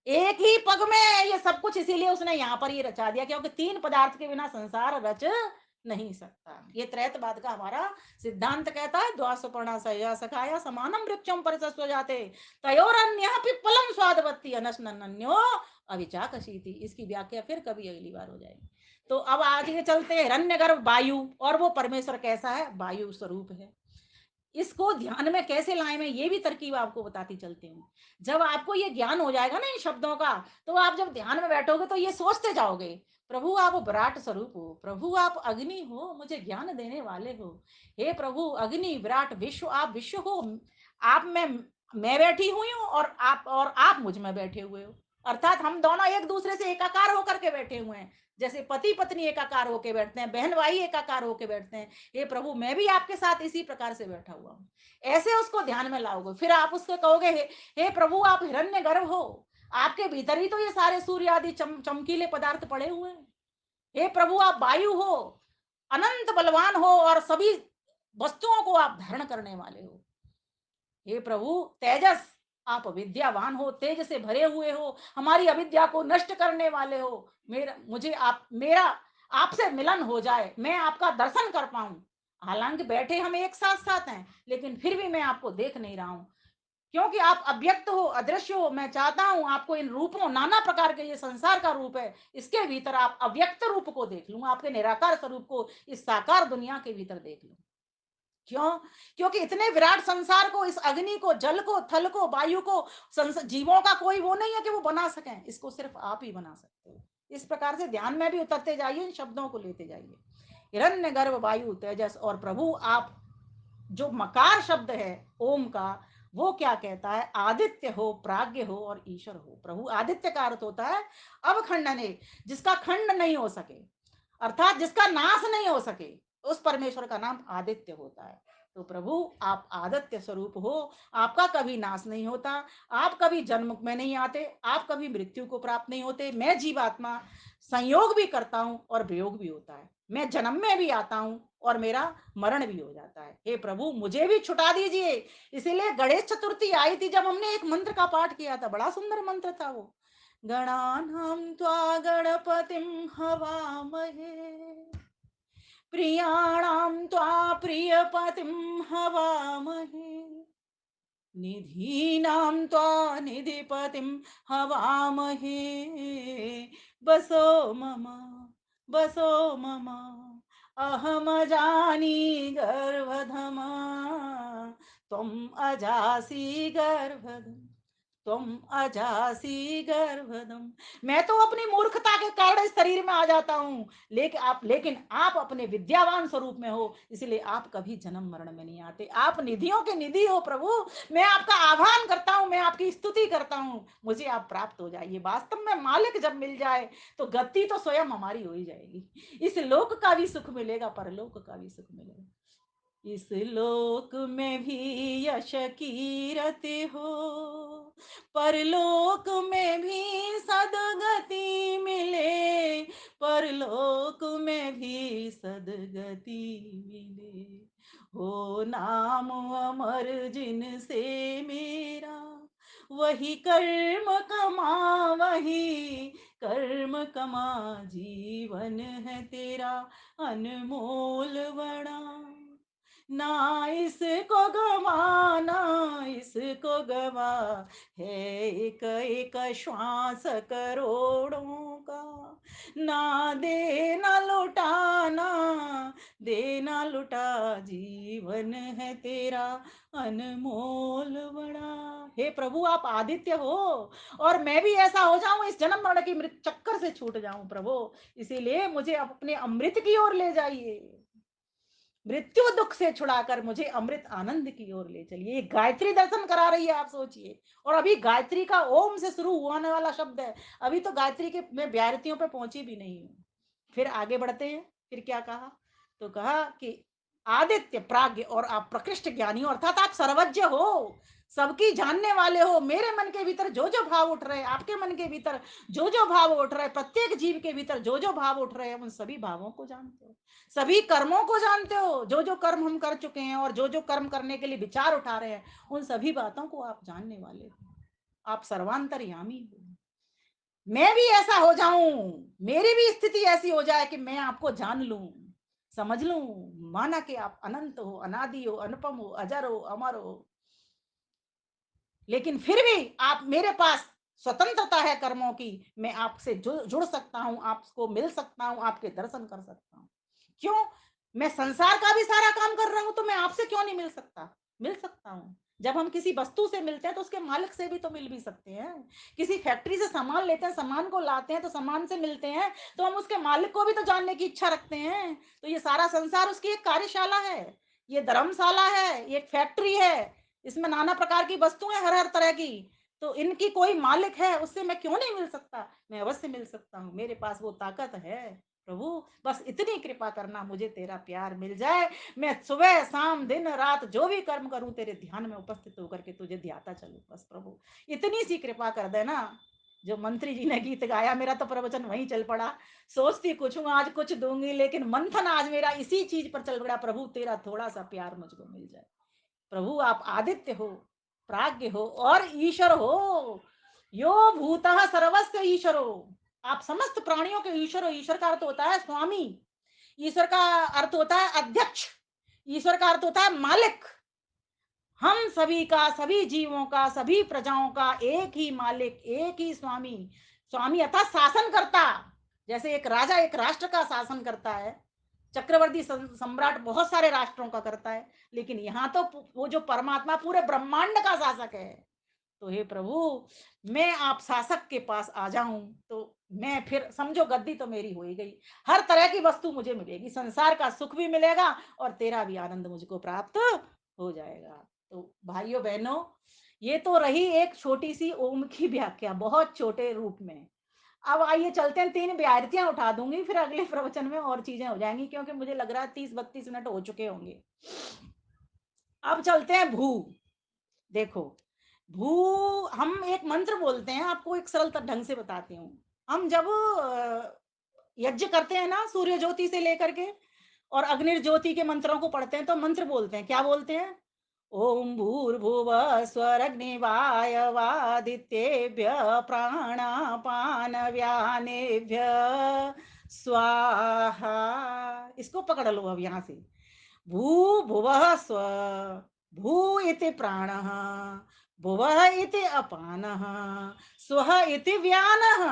एक ही पग में ये सब कुछ, इसीलिए उसने यहाँ पर ये रचा दिया, क्योंकि 3 पदार्थ के बिना संसार रच नहीं सकता। ये त्रैतवाद का हमारा सिद्धांत कहता है, द्वासुपर्णा सया सखाया समानम वृक्षम परिसस्व जाते तयोरन्यः पिप्पलम स्वादवत्ति अनशनन्यो अविचाकशीति। इसकी व्याख्या फिर कभी अगली बार हो जाएगी। तो अब आगे चलते हैं। हिरण्यगर्भ वायु, और वो परमेश्वर कैसा है? वायु स्वरूप है। इसको ध्यान में कैसे लाएँ, मैं ये भी तरकीब आपको बताती चलती हूँ। जब आपको ये ज्ञान हो जाएगा ना इन शब्दों का, तो आप जब ध्यान में बैठोगे तो ये सोचते जाओगे, प्रभु आप विराट स्वरूप हो, प्रभु आप अग्नि हो, मुझे ज्ञान देने वाले हो। हे प्रभु अग्नि, विराट विश्व, आप विश्व हो। आप में मैं बैठी हुई हूँ और आप मुझ में बैठे हुए हो। अर्थात हम दोनों एक दूसरे से एकाकार होकर के बैठे हुए हैं। जैसे पति-पत्नी एकाकार होके बैठते हैं, बहन-भाई एकाकार होके बैठते हैं। हे प्रभु मैं भी आपके साथ इसी प्रकार से बैठा हुआ हूँ। ऐसे उसको ध्यान में लाओगे, फिर आप उसको कहोगे हे प्रभु आप हिरण्यगर्भ हो, आपके भीतर ही तो ये सारे सूर्य आदि चमकीले पदार्थ पड़े हुए हैं। हे प्रभु आप वायु हो, अनंत बलवान हो और सभी वस्तुओं को आप धारण करने वाले हो। हे प्रभु तेजस, आप विद्यावान हो, तेज से भरे हुए हो, हमारी अविद्या को नष्ट करने वाले हो। मेरा आपसे मिलन हो जाए, मैं आपका दर्शन कर पाऊं। हालांकि बैठे हम एक साथ साथ हैं, लेकिन फिर भी मैं आपको देख नहीं रहा हूं, क्योंकि आप अव्यक्त हो, अदृश्य हो। मैं चाहता हूं आपको इन रूपों, नाना प्रकार के ये संसार का रूप है, इसके भीतर आप अव्यक्त रूप को देख लूं, आपके निराकार स्वरूप को इस साकार दुनिया के भीतर देख लूं। क्यों? क्योंकि इतने विराट संसार को, इस अग्नि को, जल को, थल को, वायु को, जीवों का कोई वो नहीं है कि वो बना सकें, इसको सिर्फ आप ही बना सकते हो। इस प्रकार से ध्यान में भी उतरते जाइए, इन शब्दों को लेते जाइए। हिरण्य गर्भ, वायु, तेजस और प्रभु आप। जो मकार शब्द है ओम का, वो क्या कहता है? आदित्य हो, प्राज्ञ हो और ईश्वर हो। प्रभु आदित्य का अर्थ होता है अवखंडने, जिसका खंड नहीं हो सके, अर्थात जिसका नाश नहीं हो सके, उस परमेश्वर का नाम आदित्य होता है। तो प्रभु आप आदित्य स्वरूप हो, आपका कभी नाश नहीं होता, आप कभी जन्म में नहीं आते, आप कभी मृत्यु को प्राप्त नहीं होते। मैं जीवात्मा संयोग भी करता हूं और वियोग भी होता है, मैं जन्म में भी आता हूं और मेरा मरण भी हो जाता है। हे प्रभु मुझे भी छुटा दीजिए। इसीलिए गणेश चतुर्थी आई थी, जब हमने एक मंत्र का पाठ किया था, बड़ा सुंदर मंत्र था वो। गणानां त्वा गणपतिं हवामहे, प्रियाणां त्वा प्रियपतिं हवामहे, निधीनां त्वा निधिपतिं हवामहे। बसो मम, बसो मम, अहमजानी गर्भधमा, त्वम् अजासि गर्भधम, तुम अजासी गर्भधम। मैं तो अपनी मूर्खता के कारण इस शरीर में आ जाता हूं, लेकिन आप अपने विद्यावान स्वरूप में हो, इसलिए आप कभी जन्म मरण में नहीं आते। आप निधियों के निधि हो प्रभु। मैं आपका आह्वान करता हूं, मैं आपकी स्तुति करता हूं, मुझे आप प्राप्त हो जाइए। वास्तव में मालिक जब मिल जाए तो गति तो स्वयं हमारी हो ही जाएगी। इस लोक का भी सुख मिलेगा, परलोक का भी सुख मिलेगा। इस लोक में भी यश कीरति हो, परलोक में भी सदगति मिले, परलोक में भी सदगति मिले। हो नाम अमर जिनसे मेरा, वही कर्म कमा, वही कर्म कमा, जीवन है तेरा अनमोल बड़ा। ना इसको गवाना, इसको गवा, है एक एक श्वास करोड़ों का। ना देना लुटाना, देना लुटा, जीवन है तेरा अनमोल बड़ा। हे प्रभु आप आदित्य हो, और मैं भी ऐसा हो जाऊं, इस जन्म मरण की मृत चक्कर से छूट जाऊं प्रभु। इसीलिए मुझे अपने अमृत की ओर ले जाइए, मृत्यु दुख से छुड़ाकर मुझे अमृत आनंद की ओर ले चलिए। ये गायत्री दर्शन करा रही है, आप सोचिए। और अभी गायत्री का ओम से शुरू होने वाला शब्द है, अभी तो गायत्री के मैं व्याहृतियों पे पहुंची भी नहीं हूं। फिर आगे बढ़ते हैं, फिर क्या कहा? तो कहा कि आदित्य, प्राज्ञ और आप प्रकृष्ट ज्ञानी हो, अर्थात आप सर्वज्ञ हो, सबकी जानने वाले हो। मेरे मन के भीतर जो जो भाव उठ रहे हैं, आपके मन के भीतर जो जो भाव उठ रहे हैं, प्रत्येक जीव के भीतर जो जो भाव उठ रहे हैं, उन सभी भावों को जानते हो, सभी कर्मों को जानते हो, जो जो कर्म हम कर चुके हैं और जो जो कर्म करने के लिए विचार उठा रहे हैं, उन सभी बातों को आप जानने वाले हो। आप सर्वांतर्यामी हो। मैं भी ऐसा हो जाऊं, मेरी भी स्थिति ऐसी हो जाए कि मैं आपको जान लूं, समझ लूं, माना कि आप अनंत हो, अनादि हो, अनुपम हो, अजर हो, अमर हो, लेकिन फिर भी आप मेरे पास स्वतंत्रता है कर्मों की। मैं आपसे जुड़ सकता हूं, आपको मिल सकता हूं, आपके दर्शन कर सकता हूं। क्यों? मैं संसार का भी सारा काम कर रहा हूं, तो मैं आपसे क्यों नहीं मिल सकता? मिल सकता हूँ। जब हम किसी वस्तु से मिलते हैं तो उसके मालिक से भी तो मिल भी सकते हैं। किसी फैक्ट्री से सामान लेते हैं, सामान को लाते हैं तो सामान से मिलते हैं, तो हम उसके मालिक को भी तो जानने की इच्छा रखते हैं। तो ये सारा संसार उसकी एक कार्यशाला है, ये धर्मशाला है, ये एक फैक्ट्री है। इसमें नाना प्रकार की वस्तुएँ हर-हर तरह की। तो इनकी कोई मालिक है, उससे मैं क्यों नहीं मिल सकता? मैं अवश्य मिल सकता हूँ, मेरे पास वो ताकत है। प्रभु बस इतनी कृपा करना मुझे तेरा प्यार मिल जाए, मैं सुबह शाम दिन रात जो भी कर्म करूं तेरे ध्यान में उपस्थित होकर के तुझे ध्याता चलूं बस प्रभु इतनी सी कृपा कर देना। जो मंत्री जी ने गीत गाया मेरा तो प्रवचन वहीं चल पड़ा। सोचती कुछ हूँ आज कुछ दूंगी लेकिन मंथन आज मेरा इसी चीज पर चल पड़ा। प्रभु तेरा थोड़ा सा प्यार मुझको मिल जाए। प्रभु आप आदित्य हो, प्राज्ञ हो और ईश्वर हो। यो भूतः सर्वस्य ईश्वरो। आप समस्त प्राणियों के ईश्वर हो। ईश्वर का अर्थ होता है स्वामी। ईश्वर का अर्थ होता है अध्यक्ष। ईश्वर का अर्थ होता है मालिक। हम सभी का, सभी जीवों का, सभी प्रजाओं का एक ही मालिक, एक ही स्वामी। स्वामी अर्थात शासन करता। जैसे एक राजा एक राष्ट्र का शासन करता है, चक्रवर्ती सम्राट बहुत सारे राष्ट्रों का करता है, लेकिन यहाँ तो वो जो परमात्मा पूरे ब्रह्मांड का शासक है। तो हे प्रभु, मैं आप शासक के पास आ जाऊं तो मैं फिर समझो गद्दी तो मेरी हो ही गई। हर तरह की वस्तु मुझे मिलेगी, संसार का सुख भी मिलेगा और तेरा भी आनंद मुझको प्राप्त हो जाएगा। तो भाइयों बहनों, ये तो रही एक छोटी सी ओम की व्याख्या बहुत छोटे रूप में। अब आइए चलते हैं, 3 ब्याहरियां उठा दूंगी फिर अगले प्रवचन में और चीजें हो जाएंगी क्योंकि मुझे लग रहा है 30-32 मिनट हो चुके होंगे। अब चलते हैं भू। देखो, भू हम एक मंत्र बोलते हैं, आपको एक सरल ढंग से बताती हूँ। हम जब यज्ञ करते हैं ना सूर्य ज्योति से लेकर के और अग्निर्ज्योति के मंत्रों को पढ़ते हैं तो मंत्र बोलते हैं। क्या बोलते हैं? ओम भूर्भुव स्वरग्निवायवादित्येभ्य प्राणापान व्यानेभ्य स्वाहा। इसको पकड़ लो अब यहाँ से। भू भुवः स्व। भू इति प्राणः, भुवः इति अपानः, स्वः इति व्यानः।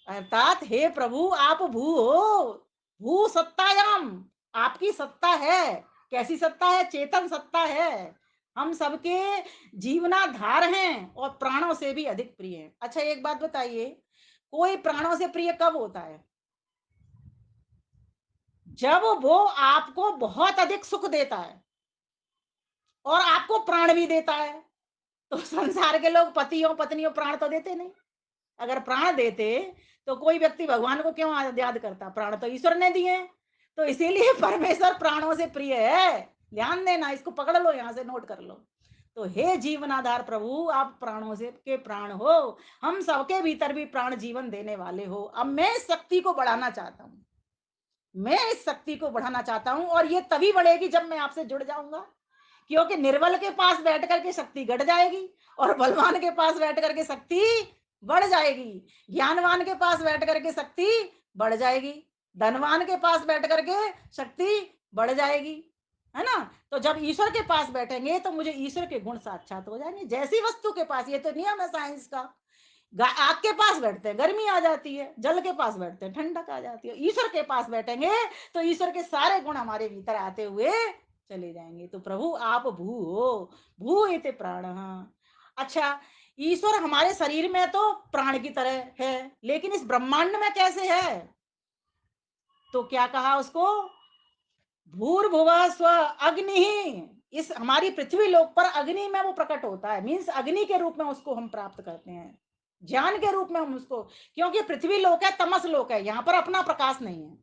अर्थात हे प्रभु आप भू हो। भू सत्तायाम, आपकी सत्ता है। कैसी सत्ता है? चेतन सत्ता है। हम सबके जीवनाधार हैं और प्राणों से भी अधिक प्रिय हैं। अच्छा एक बात बताइए, कोई प्राणों से प्रिय कब होता है? जब वो आपको बहुत अधिक सुख देता है और आपको प्राण भी देता है। तो संसार के लोग पतियों पत्नियों प्राण तो देते नहीं। अगर प्राण देते तो कोई व्यक्ति भगवान को क्यों याद करता? प्राण तो ईश्वर ने दिए हैं। तो इसीलिए परमेश्वर प्राणों से प्रिय है। ध्यान देना, इसको पकड़ लो, यहां से नोट कर लो। तो हे जीवनाधार प्रभु आप प्राणों से के प्राण हो। हम सबके भीतर भी प्राण जीवन देने वाले हो। अब मैं इस शक्ति को बढ़ाना चाहता हूं। मैं इस शक्ति को बढ़ाना चाहता हूं और ये तभी बढ़ेगी जब मैं आपसे जुड़ जाऊंगा। क्योंकि निर्बल के पास बैठ करके शक्ति घट जाएगी और बलवान के पास बैठ करके शक्ति बढ़ जाएगी। ज्ञानवान के पास बैठ करके शक्ति बढ़ जाएगी। धनवान के पास बैठ करके शक्ति बढ़ जाएगी। है ना? तो जब ईश्वर के पास बैठेंगे तो मुझे ईश्वर के गुण साक्षात हो जाएंगे। जैसी वस्तु के पास, ये तो नियम है साइंस का। आग के पास बैठते हैं गर्मी आ जाती है, जल के पास बैठते हैं ठंडक आ जाती है। ईश्वर के पास बैठेंगे तो ईश्वर के सारे गुण हमारे भीतर आते हुए चले जाएंगे। तो प्रभु आप भू हो। भू इति प्राण। अच्छा, ईश्वर हमारे शरीर में तो प्राण की तरह है, लेकिन इस ब्रह्मांड में कैसे है? तो क्या कहा उसको? भूर्भुव स्व अग्नि ही। इस हमारी पृथ्वी लोक पर अग्नि में वो प्रकट होता है। मीन्स अग्नि के रूप में उसको हम प्राप्त करते हैं। ज्ञान के रूप में हम उसको, क्योंकि पृथ्वी लोक है, तमस लोक है, यहाँ पर अपना प्रकाश नहीं है।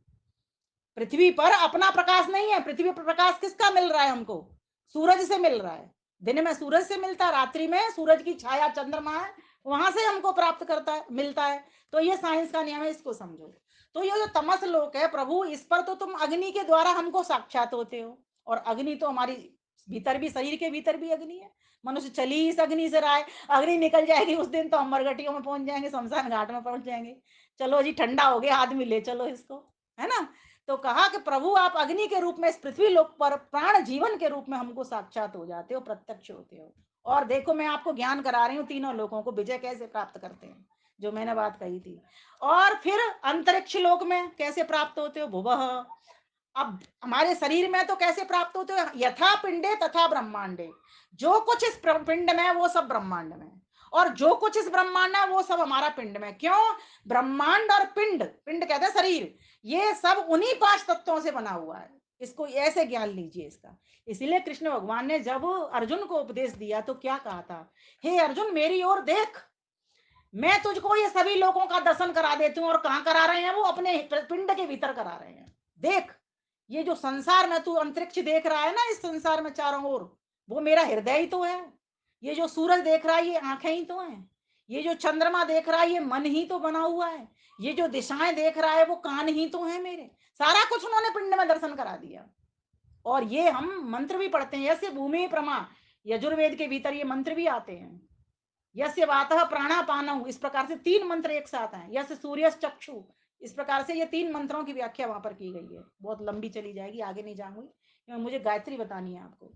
पृथ्वी पर अपना प्रकाश नहीं है। पृथ्वी पर प्रकाश किसका मिल रहा है हमको? सूरज से मिल रहा है। दिन में सूरज से मिलता है, रात्रि में सूरज की छाया चंद्रमा है, वहां से हमको प्राप्त करता है, मिलता है। तो ये साइंस का नियम है, इसको समझो। तो ये जो तमस लोक है प्रभु, इस पर तो तुम अग्नि के द्वारा हमको साक्षात होते हो। और अग्नि तो हमारी भीतर भी, शरीर के भीतर भी अग्नि है। मनुष्य चली इस अग्नि से रहा है, अग्नि निकल जाएगी उस दिन तो हम मरघटियों में पहुंच जाएंगे, शमशान घाट में पहुंच जाएंगे। चलो जी ठंडा हो गया आदमी, ले चलो इसको। है ना? तो कहा कि प्रभु आप अग्नि के रूप में इस पृथ्वी लोक पर प्राण जीवन के रूप में हमको साक्षात हो जाते हो, प्रत्यक्ष होते हो। और देखो मैं आपको ज्ञान करा रही हूँ, तीनों लोगों को विजय कैसे प्राप्त करते हैं, जो मैंने बात कही थी। और फिर अंतरिक्ष लोक में कैसे प्राप्त होते हो? भुवः, अब हमारे शरीर में तो कैसे प्राप्त होते हैं? यथा पिंडे तथा ब्रह्मांडे। जो कुछ इस पिंड में है वो सब ब्रह्मांड में है, और जो कुछ इस ब्रह्मांड में है वो सब हमारा पिंड में। क्यों? ब्रह्मांड और पिंड, पिंड कहते हैं शरीर, ये सब उन्हीं पांच तत्वों से बना हुआ है। इसको ऐसे ज्ञान लीजिए इसका। इसीलिए कृष्ण भगवान ने जब अर्जुन को उपदेश दिया तो क्या कहा था? हे अर्जुन, मेरी ओर देख, मैं तुझको ये सभी लोगों का दर्शन करा देती हूँ। और कहाँ करा रहे हैं? वो अपने पिंड के भीतर करा रहे हैं। देख, ये जो संसार में तू अंतरिक्ष देख रहा है ना, इस संसार में चारों ओर, वो मेरा हृदय ही तो है। ये जो सूरज देख रहा है ये आंखें ही तो हैं। ये जो चंद्रमा देख रहा है ये मन ही तो बना हुआ है। ये जो दिशाएं देख रहा है वो कान ही तो है मेरे। सारा कुछ उन्होंने पिंड में दर्शन करा दिया। और ये हम मंत्र भी पढ़ते हैं, यस्य भूमि प्रमा, यजुर्वेद के भीतर ये मंत्र भी आते हैं। यस्य वातः प्राणापानौ, इस प्रकार से तीन मंत्र एक साथ हैं। यस्य सूर्यश्चक्षु, इस प्रकार से ये तीन मंत्रों की व्याख्या वहां पर की गई है। बहुत लंबी चली जाएगी, आगे नहीं जाऊंगी क्योंकि मुझे गायत्री बतानी है आपको।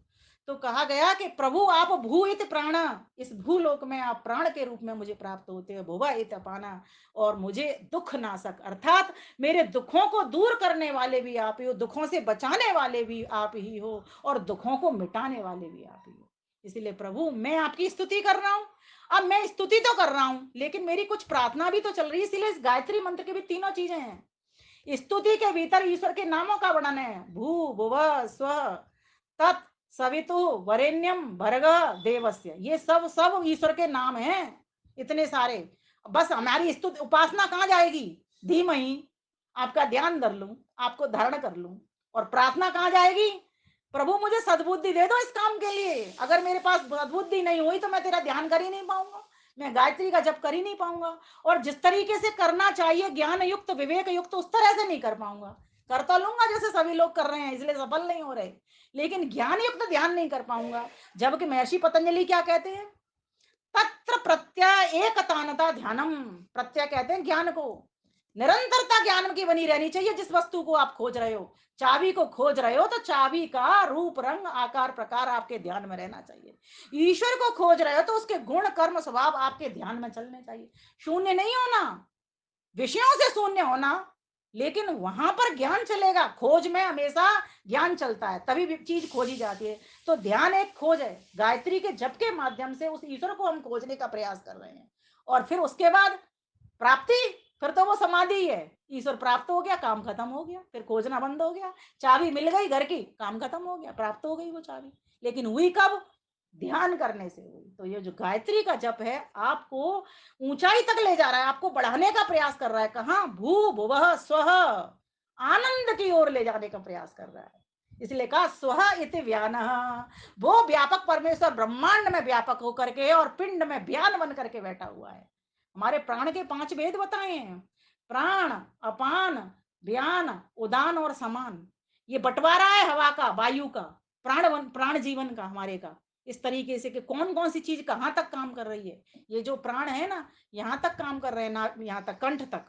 तो कहा गया कि प्रभु आप भू इत प्राण, इस भूलोक में आप प्राण के रूप में मुझे प्राप्त होते हैं। भुवा इत अपाना, और मुझे दुख नाशक अर्थात मेरे दुखों को दूर करने वाले भी आप ही हो, दुखों से बचाने वाले भी आप ही हो, और दुखों को मिटाने वाले भी आप ही हो। इसलिए प्रभु मैं आपकी स्तुति कर रहा हूं। अब मैं स्तुति तो कर रहा हूं लेकिन मेरी कुछ प्रार्थना भी तो चल रही है। इसलिए इस गायत्री मंत्र की भी तीनों चीजें हैं। स्तुति के भीतर ईश्वर के नामों का वर्णन है। भू भुव स्व तत् सवितु वरेण्यम भर्ग देवस्य, ये सब सब ईश्वर के नाम हैं इतने सारे। बस हमारी स्तुति उपासना कहाँ जाएगी? धीमहि, आपका ध्यान धर लूं, आपको धारण कर लूं। और प्रार्थना कहाँ जाएगी? प्रभु मुझे सद्बुद्धि दे दो इस काम के लिए। अगर मेरे पास सद्बुद्धि नहीं हुई तो मैं तेरा ध्यान कर ही नहीं पाऊंगा, मैं गायत्री का जप कर ही नहीं पाऊंगा। और जिस तरीके से करना चाहिए ज्ञान युक्त विवेक युक्त, उस तरह से नहीं कर पाऊंगा। कर तो लूंगा जैसे सभी लोग कर रहे हैं, इसलिए सफल नहीं हो रहे, लेकिन ज्ञान युक्त ध्यान नहीं कर पाऊंगा। जबकि महर्षि पतंजलि क्या कहते हैं? तत्र प्रत्यय एकतानता ध्यानम। प्रत्यय कहते हैं ज्ञान को। निरंतरता ज्ञान की बनी रहनी चाहिए। जिस वस्तु को आप खोज रहे हो, चाबी को खोज रहे हो, तो चाबी का रूप रंग आकार प्रकार आपके ध्यान में रहना चाहिए। ईश्वर को खोज रहे हो तो उसके गुण कर्म स्वभाव आपके ध्यान में चलने चाहिए। शून्य नहीं होना, विषयों से शून्य होना, लेकिन वहां पर ज्ञान चलेगा। खोज में हमेशा ज्ञान चलता है, तभी चीज खोजी जाती है। तो ध्यान एक खोज है। गायत्री के जप के माध्यम से उस ईश्वर को हम खोजने का प्रयास कर रहे हैं। और फिर उसके बाद प्राप्ति, फिर तो वो समाधि है। ईश्वर प्राप्त हो गया, काम खत्म हो गया, फिर खोजना बंद हो गया। चाबी मिल गई घर की, काम खत्म हो गया, प्राप्त हो गई वो चाबी। लेकिन हुई कब? ध्यान करने से हुई। तो ये जो गायत्री का जप है आपको ऊंचाई तक ले जा रहा है, आपको बढ़ाने का प्रयास कर रहा है। कहां? भू भुवः स्वः, आनंद की ओर ले जाने का प्रयास कर रहा है। इसलिए कहा स्वः इति व्यानः, वो व्यापक परमेश्वर ब्रह्मांड में व्यापक होकर के और पिंड में व्यान बन करके बैठा हुआ है। हमारे प्राण के पांच भेद बताए हैं। प्राण, अपान, व्यान, उदान और समान। ये बंटवारा है हवा का, वायु का, प्राण जीवन का, हमारे का। इस तरीके से कि कौन कौन सी चीज कहां तक काम कर रही है। ये जो प्राण है ना, यहां तक काम कर रहे हैं ना, यहां तक कंठ तक।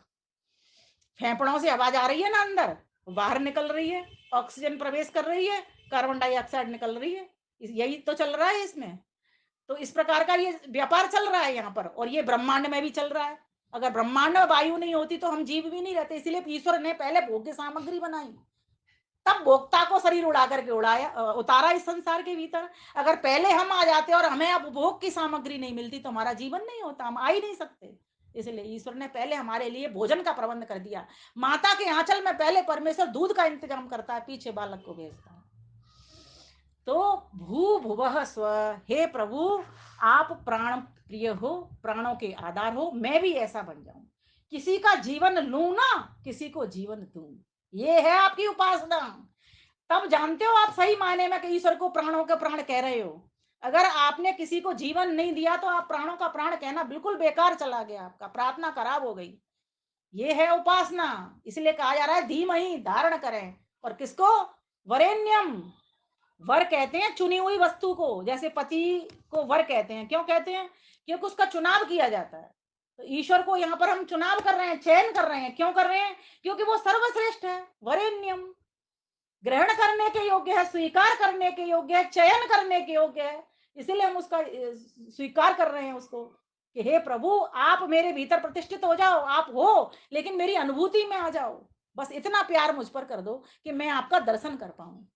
फेफड़ों से आवाज आ रही है ना अंदर, बाहर निकल रही है, ऑक्सीजन प्रवेश कर रही है, कार्बन डाइऑक्साइड निकल रही है। यही तो चल रहा है इसमें। तो इस प्रकार का ये व्यापार चल रहा है यहाँ पर, और ये ब्रह्मांड में भी चल रहा है। अगर ब्रह्मांड में वायु नहीं होती तो हम जीव भी नहीं रहते। इसलिए ईश्वर ने पहले भोग्य सामग्री बनाई, तब भोक्ता को शरीर उड़ा करके उतारा इस संसार के भीतर। अगर पहले हम आ जाते और हमें अब उपभोग की सामग्री नहीं मिलती तो हमारा जीवन नहीं होता, हम आ ही नहीं सकते। इसलिए ईश्वर ने पहले हमारे लिए भोजन का प्रबंध कर दिया। माता के आंचल में पहले परमेश्वर दूध का इंतजाम करता है, पीछे बालक को भेजता है। तो भू भुवः स्व, हे प्रभु आप प्राण प्रिय हो, प्राणों के आधार हो, मैं भी ऐसा बन जाऊं, किसी का जीवन लूं ना, किसी को जीवन दूं। ये है आपकी उपासना। तब जानते हो आप सही मायने में कि ईश्वर को प्राणों के प्राण कह रहे हो। अगर आपने किसी को जीवन नहीं दिया तो आप प्राणों का प्राण कहना बिल्कुल बेकार चला गया, आपका प्रार्थना खराब हो गई। ये है उपासना। इसलिए कहा जा रहा है धीमहि, धारण करें। और किसको? वरेण्यम। वर कहते हैं चुनी हुई वस्तु को, जैसे पति को वर कहते हैं। क्यों कहते हैं? क्योंकि उसका चुनाव किया जाता है। तो ईश्वर को यहाँ पर हम चुनाव कर रहे हैं, चयन कर रहे हैं। क्यों कर रहे हैं? क्योंकि वो सर्वश्रेष्ठ है, वरेण्यम, ग्रहण करने के योग्य है, स्वीकार करने के योग्य है, चयन करने के योग्य है। इसीलिए हम उसका स्वीकार कर रहे हैं उसको, कि हे प्रभु आप मेरे भीतर प्रतिष्ठित हो जाओ। आप हो लेकिन मेरी अनुभूति में आ जाओ, बस इतना प्यार मुझ पर कर दो कि मैं आपका दर्शन कर पाऊँ।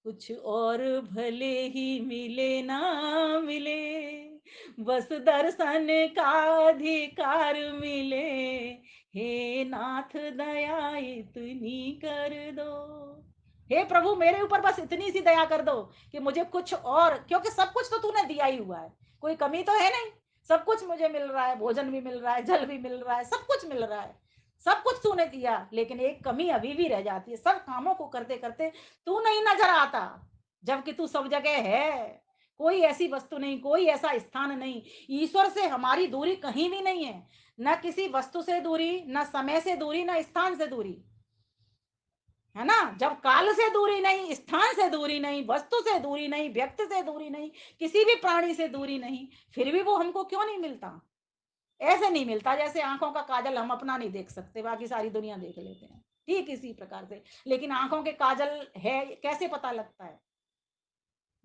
कुछ और भले ही मिले ना मिले, बस दर्शन का अधिकार मिले, हे नाथ दया इतनी कर दो। हे प्रभु मेरे ऊपर बस इतनी सी दया कर दो कि मुझे कुछ और, क्योंकि सब कुछ तो तूने दिया ही हुआ है, कोई कमी तो है नहीं। सब कुछ मुझे मिल रहा है, भोजन भी मिल रहा है, जल भी मिल रहा है, सब कुछ मिल रहा है, सब कुछ तूने दिया, लेकिन एक कमी अभी भी रह जाती है। सब कामों को करते करते तू नहीं नजर आता, जबकि तू सब जगह है। कोई ऐसी वस्तु नहीं, कोई ऐसा स्थान नहीं, ईश्वर से हमारी दूरी कहीं भी नहीं है। न किसी वस्तु से दूरी, न समय से दूरी, न स्थान से दूरी, है ना। जब काल से दूरी नहीं, स्थान से दूरी नहीं, वस्तु से दूरी नहीं, व्यक्ति से दूरी नहीं, किसी भी प्राणी से दूरी नहीं, फिर भी वो हमको क्यों नहीं मिलता? ऐसे नहीं मिलता जैसे आंखों का काजल हम अपना नहीं देख सकते, बाकी सारी दुनिया देख लेते हैं, ठीक इसी प्रकार से। लेकिन आंखों के काजल है कैसे पता लगता है?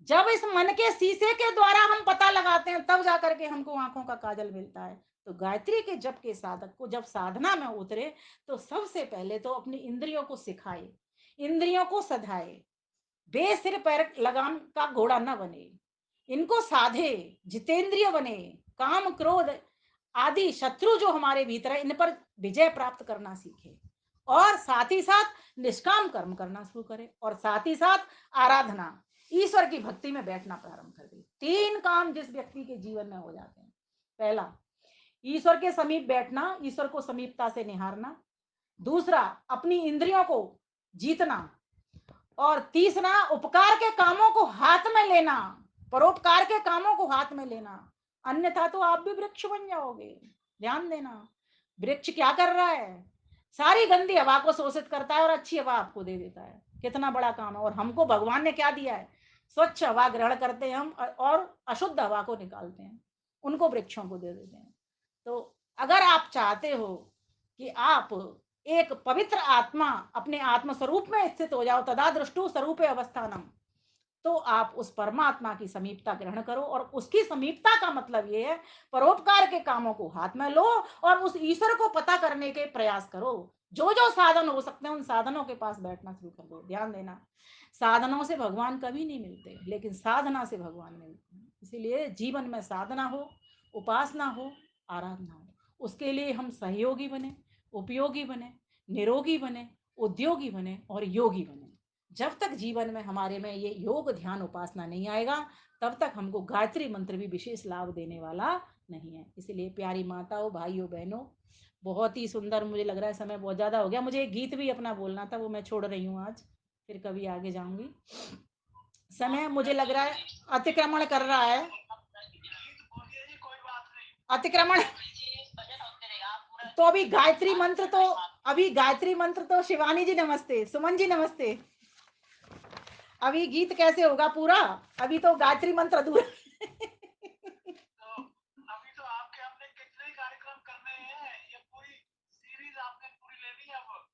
जब इस मन के शीशे के द्वारा हम पता लगाते हैं, तब जाकर के हमको आंखों का काजल मिलता है। तो गायत्री के जप के साधक को जब साधना में उतरे, तो सबसे पहले तो अपनी इंद्रियों को सिखाए, इंद्रियों को सधाए, बेसिर पैर लगाम का घोड़ा न बने, इनको साधे, जितेंद्रिय बने, काम क्रोध आदि शत्रु जो हमारे भीतर है इन पर विजय प्राप्त करना सीखे, और साथ ही साथ निष्काम कर्म करना शुरू करे, और साथ ही साथ आराधना, ईश्वर की भक्ति में बैठना प्रारंभ कर दे। तीन काम जिस व्यक्ति के जीवन में हो जाते हैं। पहला, ईश्वर के समीप बैठना, ईश्वर को समीपता से निहारना। दूसरा, अपनी इंद्रियों को जीतना। और तीसरा, उपकार के कामों को हाथ में लेना, परोपकार के कामों को हाथ में लेना, अन्यथा तो आप भी वृक्ष बन जाओगे। ध्यान देना, वृक्ष क्या कर रहा है? सारी गंदी हवा को शोषित करता है और अच्छी हवा आपको दे देता है। कितना बड़ा काम है। और हमको भगवान ने क्या दिया है? स्वच्छ हवा ग्रहण करते हैं हम, और अशुद्ध हवा को निकालते हैं, उनको वृक्षों को दे देते हैं। तो अगर आप चाहते हो कि आप एक पवित्र आत्मा अपने आत्म स्वरूप में स्थित हो जाओ, तदा दृष्टु स्वरूप अवस्थानम, तो आप उस परमात्मा की समीपता ग्रहण करो। और उसकी समीपता का मतलब ये है, परोपकार के कामों को हाथ में लो और उस ईश्वर को पता करने के प्रयास करो। जो जो साधन हो सकते हैं उन साधनों के पास बैठना शुरू कर दो। ध्यान देना, साधनों से भगवान कभी नहीं मिलते, लेकिन साधना से भगवान मिलते हैं। इसीलिए जीवन में साधना हो, उपासना हो, आराधना हो, उसके लिए हम सहयोगी बने, उपयोगी बने, निरोगी बने, उद्योगी बने और योगी बने। जब तक जीवन में हमारे में ये योग ध्यान उपासना नहीं आएगा, तब तक हमको गायत्री मंत्र भी विशेष लाभ देने वाला नहीं है। इसलिए प्यारी माताओं, भाइयों, बहनों, बहुत ही सुंदर, मुझे लग रहा है समय बहुत ज़्यादा हो गया, मुझे एक गीत भी अपना बोलना था, वो मैं छोड़ रही हूँ आज, फिर कभी आगे जाऊंगी। समय मुझे लग रहा है अतिक्रमण कर रहा है, अतिक्रमण। तो अभी गायत्री मंत्र तो, अभी गायत्री मंत्र तो शिवानी जी नमस्ते, सुमन जी नमस्ते, अभी गीत कैसे होगा पूरा? अभी तो गायत्री मंत्र अधूरा। अभी तो आपके अपने कितने कार्यक्रम करने हैं, ये पूरी सीरीज आपने पूरी लेनी है अब।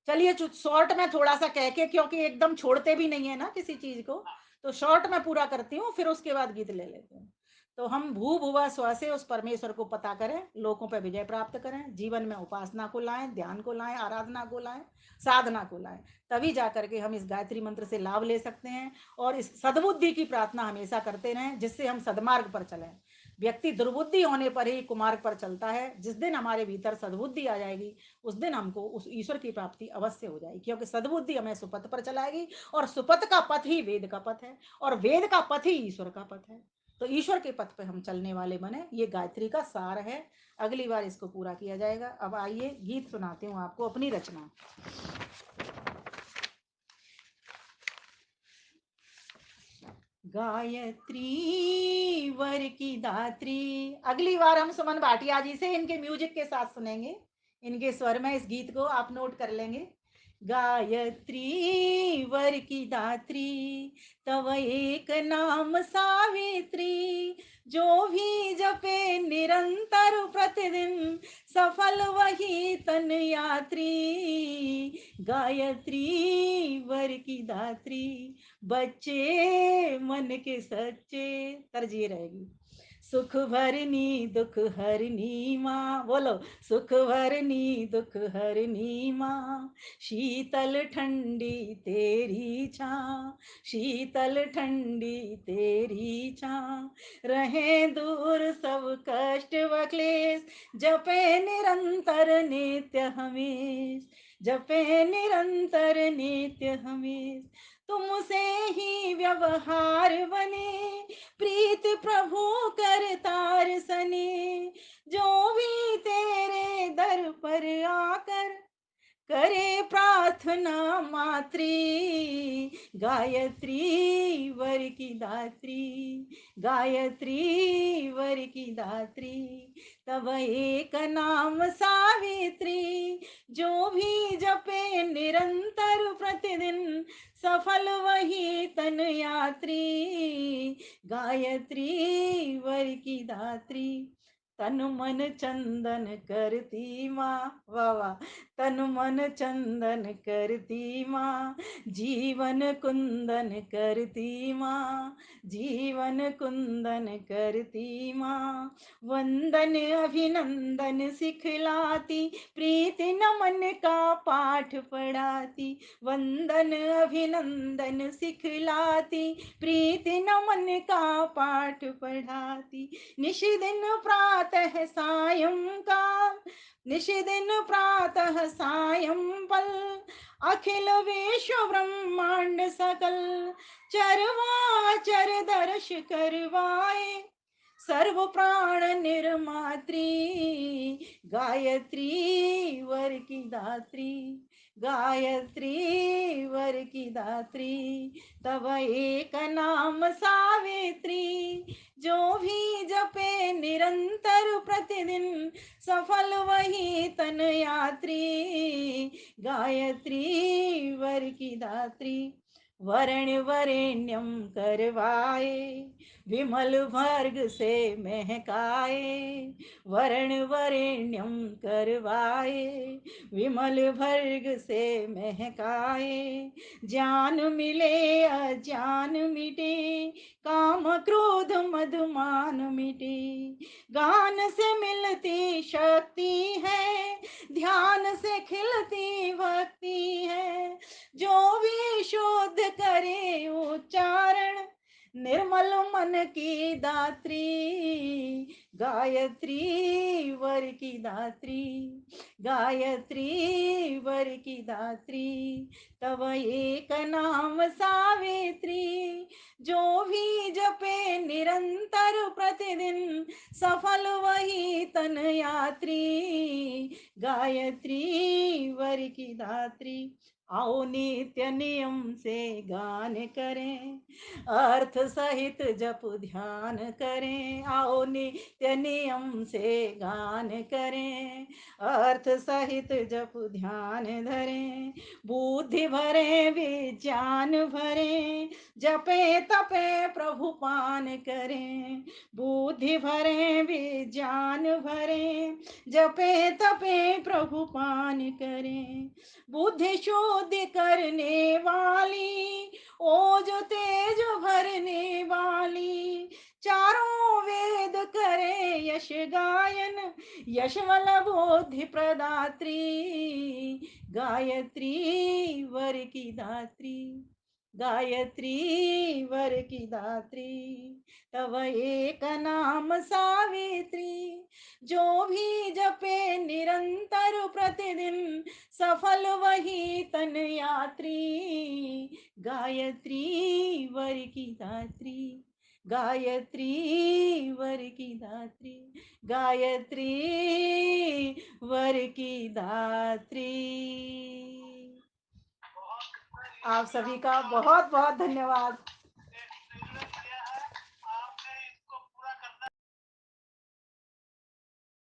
चलिए शॉर्ट में थोड़ा सा कह के, क्योंकि एकदम छोड़ते भी नहीं है ना किसी चीज को, तो शॉर्ट में पूरा करती हूँ, फिर उसके बाद गीत ले लेते हैं। तो हम भू भुवा स्व से उस परमेश्वर को पता करें, लोगों पर विजय प्राप्त करें, जीवन में उपासना को लाएं, ध्यान को लाएं, आराधना को लाएं, साधना को लाएं, तभी जाकर के हम इस गायत्री मंत्र से लाभ ले सकते हैं। और इस सद्बुद्धि की प्रार्थना हमेशा करते रहें, जिससे हम सदमार्ग पर चलें। व्यक्ति दुर्बुद्धि होने पर ही कुमार्ग पर चलता है। जिस दिन हमारे भीतर सद्बुद्धि आ जाएगी, उस दिन हमको उस ईश्वर की प्राप्ति अवश्य हो जाएगी, क्योंकि सद्बुद्धि हमें सुपथ पर चलाएगी, और सुपथ का पथ ही वेद का पथ है, और वेद का पथ ही ईश्वर का पथ है। तो ईश्वर के पथ पे हम चलने वाले बने, ये गायत्री का सार है। अगली बार इसको पूरा किया जाएगा। अब आइए गीत सुनाती हूँ आपको, अपनी रचना। गायत्री वर की दात्री। अगली बार हम सुमन भाटिया जी से इनके म्यूजिक के साथ सुनेंगे, इनके स्वर में इस गीत को आप नोट कर लेंगे। गायत्री वर की दात्री, तव एक नाम सावित्री, जो भी जपे निरंतर प्रतिदिन, सफल वही तन यात्री। गायत्री वर की दात्री, बच्चे मन के सच्चे, तरजीह रहेगी, सुख भरनी दुख हरनी माँ, बोलो सुख भरनी दुख हरनी माँ, शीतल ठंडी तेरी छाँ, शीतल ठंडी तेरी छाँ, रहे दूर सब कष्ट व क्लेश, जपे निरंतर नित्य हमेश, जपे निरंतर नित्य हमेश, तुमसे ही व्यवहार बने, प्रीत प्रभु कर तार सने, जो भी तेरे दर पर आकर करे प्रार्थना मात्री, गायत्री वर की दात्री, गायत्री वर की दात्री, तब एक नाम सावित्री, जो भी जपे निरंतर प्रतिदिन, सफल वही तन यात्री, गायत्री वर की दात्री, तन मन चंदन करती माँ, वाह वाह, तन मन चंदन करती माँ, जीवन कुंदन करती माँ, जीवन कुंदन करती माँ, वंदन अभिनंदन सिखलाती, प्रीति नमन का पाठ पढ़ाती, वंदन अभिनंदन सिखलाती, प्रीति नमन का पाठ पढ़ाती, निश दिन प्रातः सायंकाल, निशिदिन प्रातः सायं पल, अखिल विश्व ब्रह्मांड सकल, चरवाचर दर्श करवाए, सर्व प्राण निर्मात्री, गायत्री वर की दात्री, गायत्री वर की दात्री, तब एक नाम सावित्री, जो भी जपे निरंतर प्रतिदिन, सफल वही तन यात्री, गायत्री वर की दात्री, वरण वरेण्यम करवाए, विमल भर्ग से महकाए, वरण वरेण्यम करवाए, विमल भर्ग से महकाए, ज्ञान मिले अज्ञान मिटे, काम क्रोध मधुमान मिटे, गान से मिलती शक्ति है, ध्यान से खिलती भक्ति है, जो भी शुद्ध करे उच्चारण, निर्मल मन की दात्री, गायत्री वर की दात्री, गायत्री वर की दात्री, तब एक नाम सावित्री, जो भी जपे निरंतर प्रतिदिन, सफल वही तन यात्री, गायत्री वर की दात्री, आओ नित्य नियम से गान करें, अर्थ सहित जप ध्यान करें, आओ नित्य नियम से गान करें, अर्थ सहित जप ध्यान धरें, बुद्धि भरे विज्ञान भरे, जपे तपे प्रभु पान करें, बुद्धि भरे विज्ञान भरे, जपे तपे प्रभु पान करें, बुद्धि शुद्धि करने वाली, ओज तेज भरने वाली, चारों वेद करे यश गायन, यशवल बुद्धि प्रदात्री, गायत्री वर की दात्री, गायत्री वर की दात्री, तब एक नाम सावित्री, जो भी जपे निरंतर प्रतिदिन, सफल वही तन यात्री, गायत्री वर की दात्री, गायत्री वर की दात्री, गायत्री वर की दात्री। आप सभी का बहुत बहुत धन्यवाद।